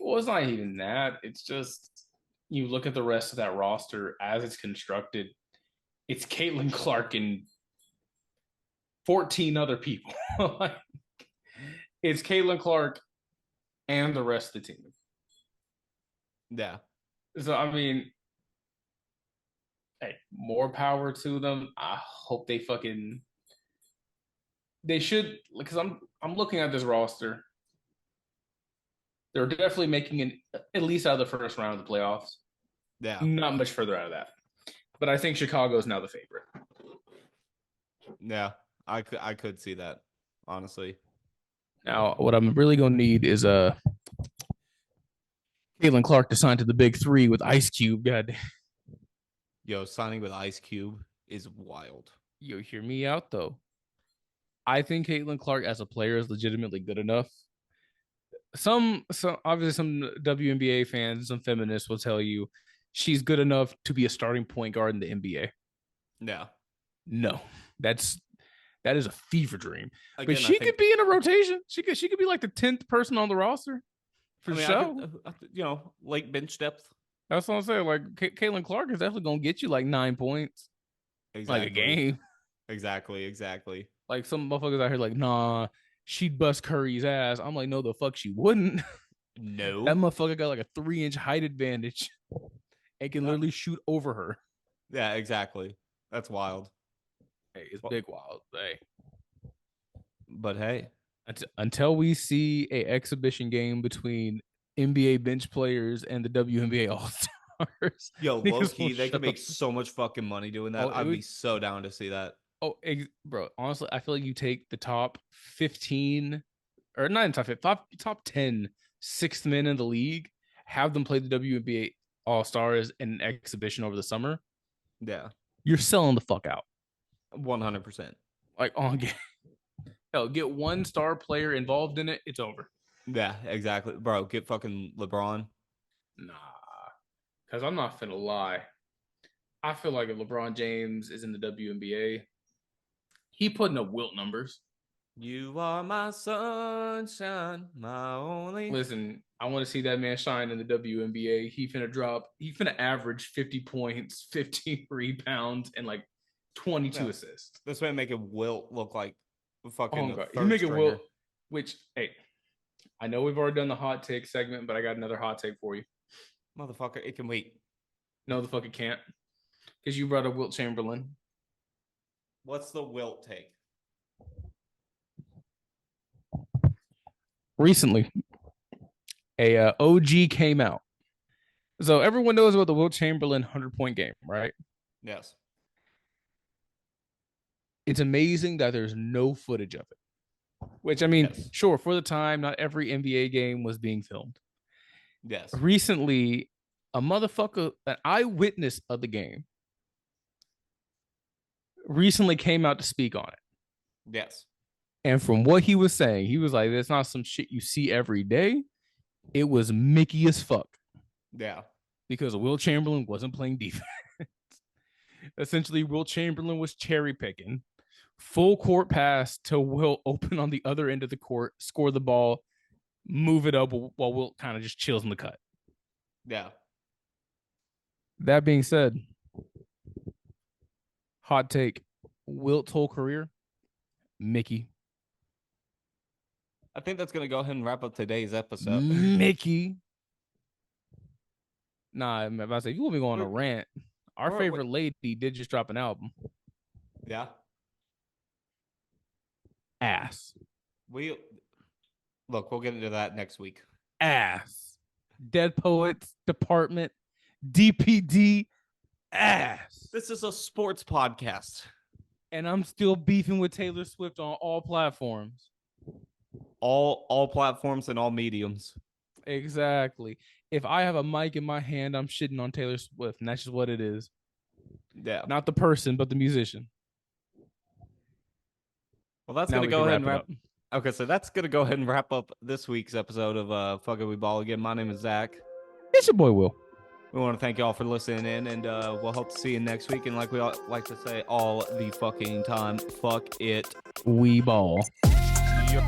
S1: Well, it's not even that. It's just you look at the rest of that roster as it's constructed. It's Caitlin Clark and 14 other people. Like, it's Caitlin Clark and the rest of the team.
S2: Yeah.
S1: So I mean, hey, more power to them. I hope they should, because I'm looking at this roster. They're definitely making an at least out of the first round of the playoffs.
S2: Yeah.
S1: Not much further out of that. But I think Chicago is now the favorite.
S2: Yeah. I could see that, honestly.
S1: Now, what I'm really gonna need is Caitlin Clark to sign to the big three with Ice Cube. God,
S2: Yo, signing with Ice Cube is wild.
S1: yo, hear me out though. I think Caitlin Clark as a player is legitimately good enough. Some obviously some WNBA fans, some feminists will tell you she's good enough to be a starting point guard in the NBA.
S2: Yeah.
S1: No, that is a fever dream.
S2: Again,
S1: but she could be in a rotation. She could be like the 10th person on the roster for sure.
S2: late bench depth.
S1: That's what I'm saying. Like Caitlin Clark is definitely gonna get you like 9 points,
S2: Exactly.
S1: like a game.
S2: Exactly.
S1: Like some motherfuckers out here like, nah, she'd bust Curry's ass. I'm like, no, the fuck she wouldn't.
S2: No.
S1: That motherfucker got like a 3-inch height advantage and can literally shoot over her.
S2: Yeah, exactly. That's wild.
S1: Hey, it's big wild. Hey.
S2: But hey,
S1: until we see a exhibition game between NBA bench players and the WNBA All Stars,
S2: yo, low key, they could make so much fucking money doing that. I'd be so down to see that.
S1: Oh, bro, honestly, I feel like you take the top 15 or not in top 10 sixth men in the league, have them play the WNBA All Stars in an exhibition over the summer.
S2: Yeah,
S1: you're selling the fuck out.
S2: 100%.
S1: Like on game. Hell, get one star player involved in it, it's over.
S2: Yeah, exactly, bro. Get fucking LeBron.
S1: Nah, because I'm not finna lie. I feel like if LeBron James is in the WNBA, he putting up Wilt numbers.
S2: You are my sunshine, my only.
S1: Listen, I want to see that man shine in the WNBA. He finna average 50 points, 15 rebounds, and like 22 assists.
S2: This man making Wilt look like fucking
S1: God. He making Wilt, which, hey, I know we've already done the hot take segment, but I got another hot take for you.
S2: Motherfucker, it can wait.
S1: No, the fuck it can't. Because you brought up Wilt Chamberlain.
S2: What's the Wilt take?
S1: Recently, a OG came out. So everyone knows about the Wilt Chamberlain 100-point game, right?
S2: Yes.
S1: It's amazing that there's no footage of it. Which, I mean, sure, for the time, not every NBA game was being filmed.
S2: Yes.
S1: Recently, an eyewitness of the game, recently came out to speak on it.
S2: Yes.
S1: And from what he was saying, he was like, "That's not some shit you see every day." It was Mickey as fuck.
S2: Yeah.
S1: Because Wilt Chamberlain wasn't playing defense. Essentially, Wilt Chamberlain was cherry picking. Full court pass to Wilt open on the other end of the court, score the ball, move it up while Wilt kind of just chills in the cut.
S2: Yeah.
S1: That being said, hot take, Wilt's whole career, Mickey.
S2: I think that's going to go ahead and wrap up today's episode.
S1: Mickey. Nah, I'm about to say, if you want me to go on a rant, our favorite lady did just drop an album.
S2: Yeah.
S1: Ass.
S2: We'll get into that next week.
S1: Ass. Dead Poets Department, DPD, ass.
S2: This is a sports podcast.
S1: And I'm still beefing with Taylor Swift on all platforms.
S2: All platforms and all mediums.
S3: Exactly. If I have a mic in my hand, I'm shitting on Taylor Swift, and that's just what it is.
S2: Yeah.
S3: Not the person, but the musician.
S2: Well, that's
S3: Now
S2: going to
S3: we
S2: go
S3: can
S2: ahead and
S3: wrap it
S2: wrap. Okay, so that's going to go ahead and wrap up this week's episode of Fuck It We Ball. Again, my name is Zach.
S3: It's your boy, Will.
S2: We want to thank y'all for listening in, and we'll hope to see you next week. And like we all like to say all the fucking time, fuck it.
S3: We ball.
S2: Yeah.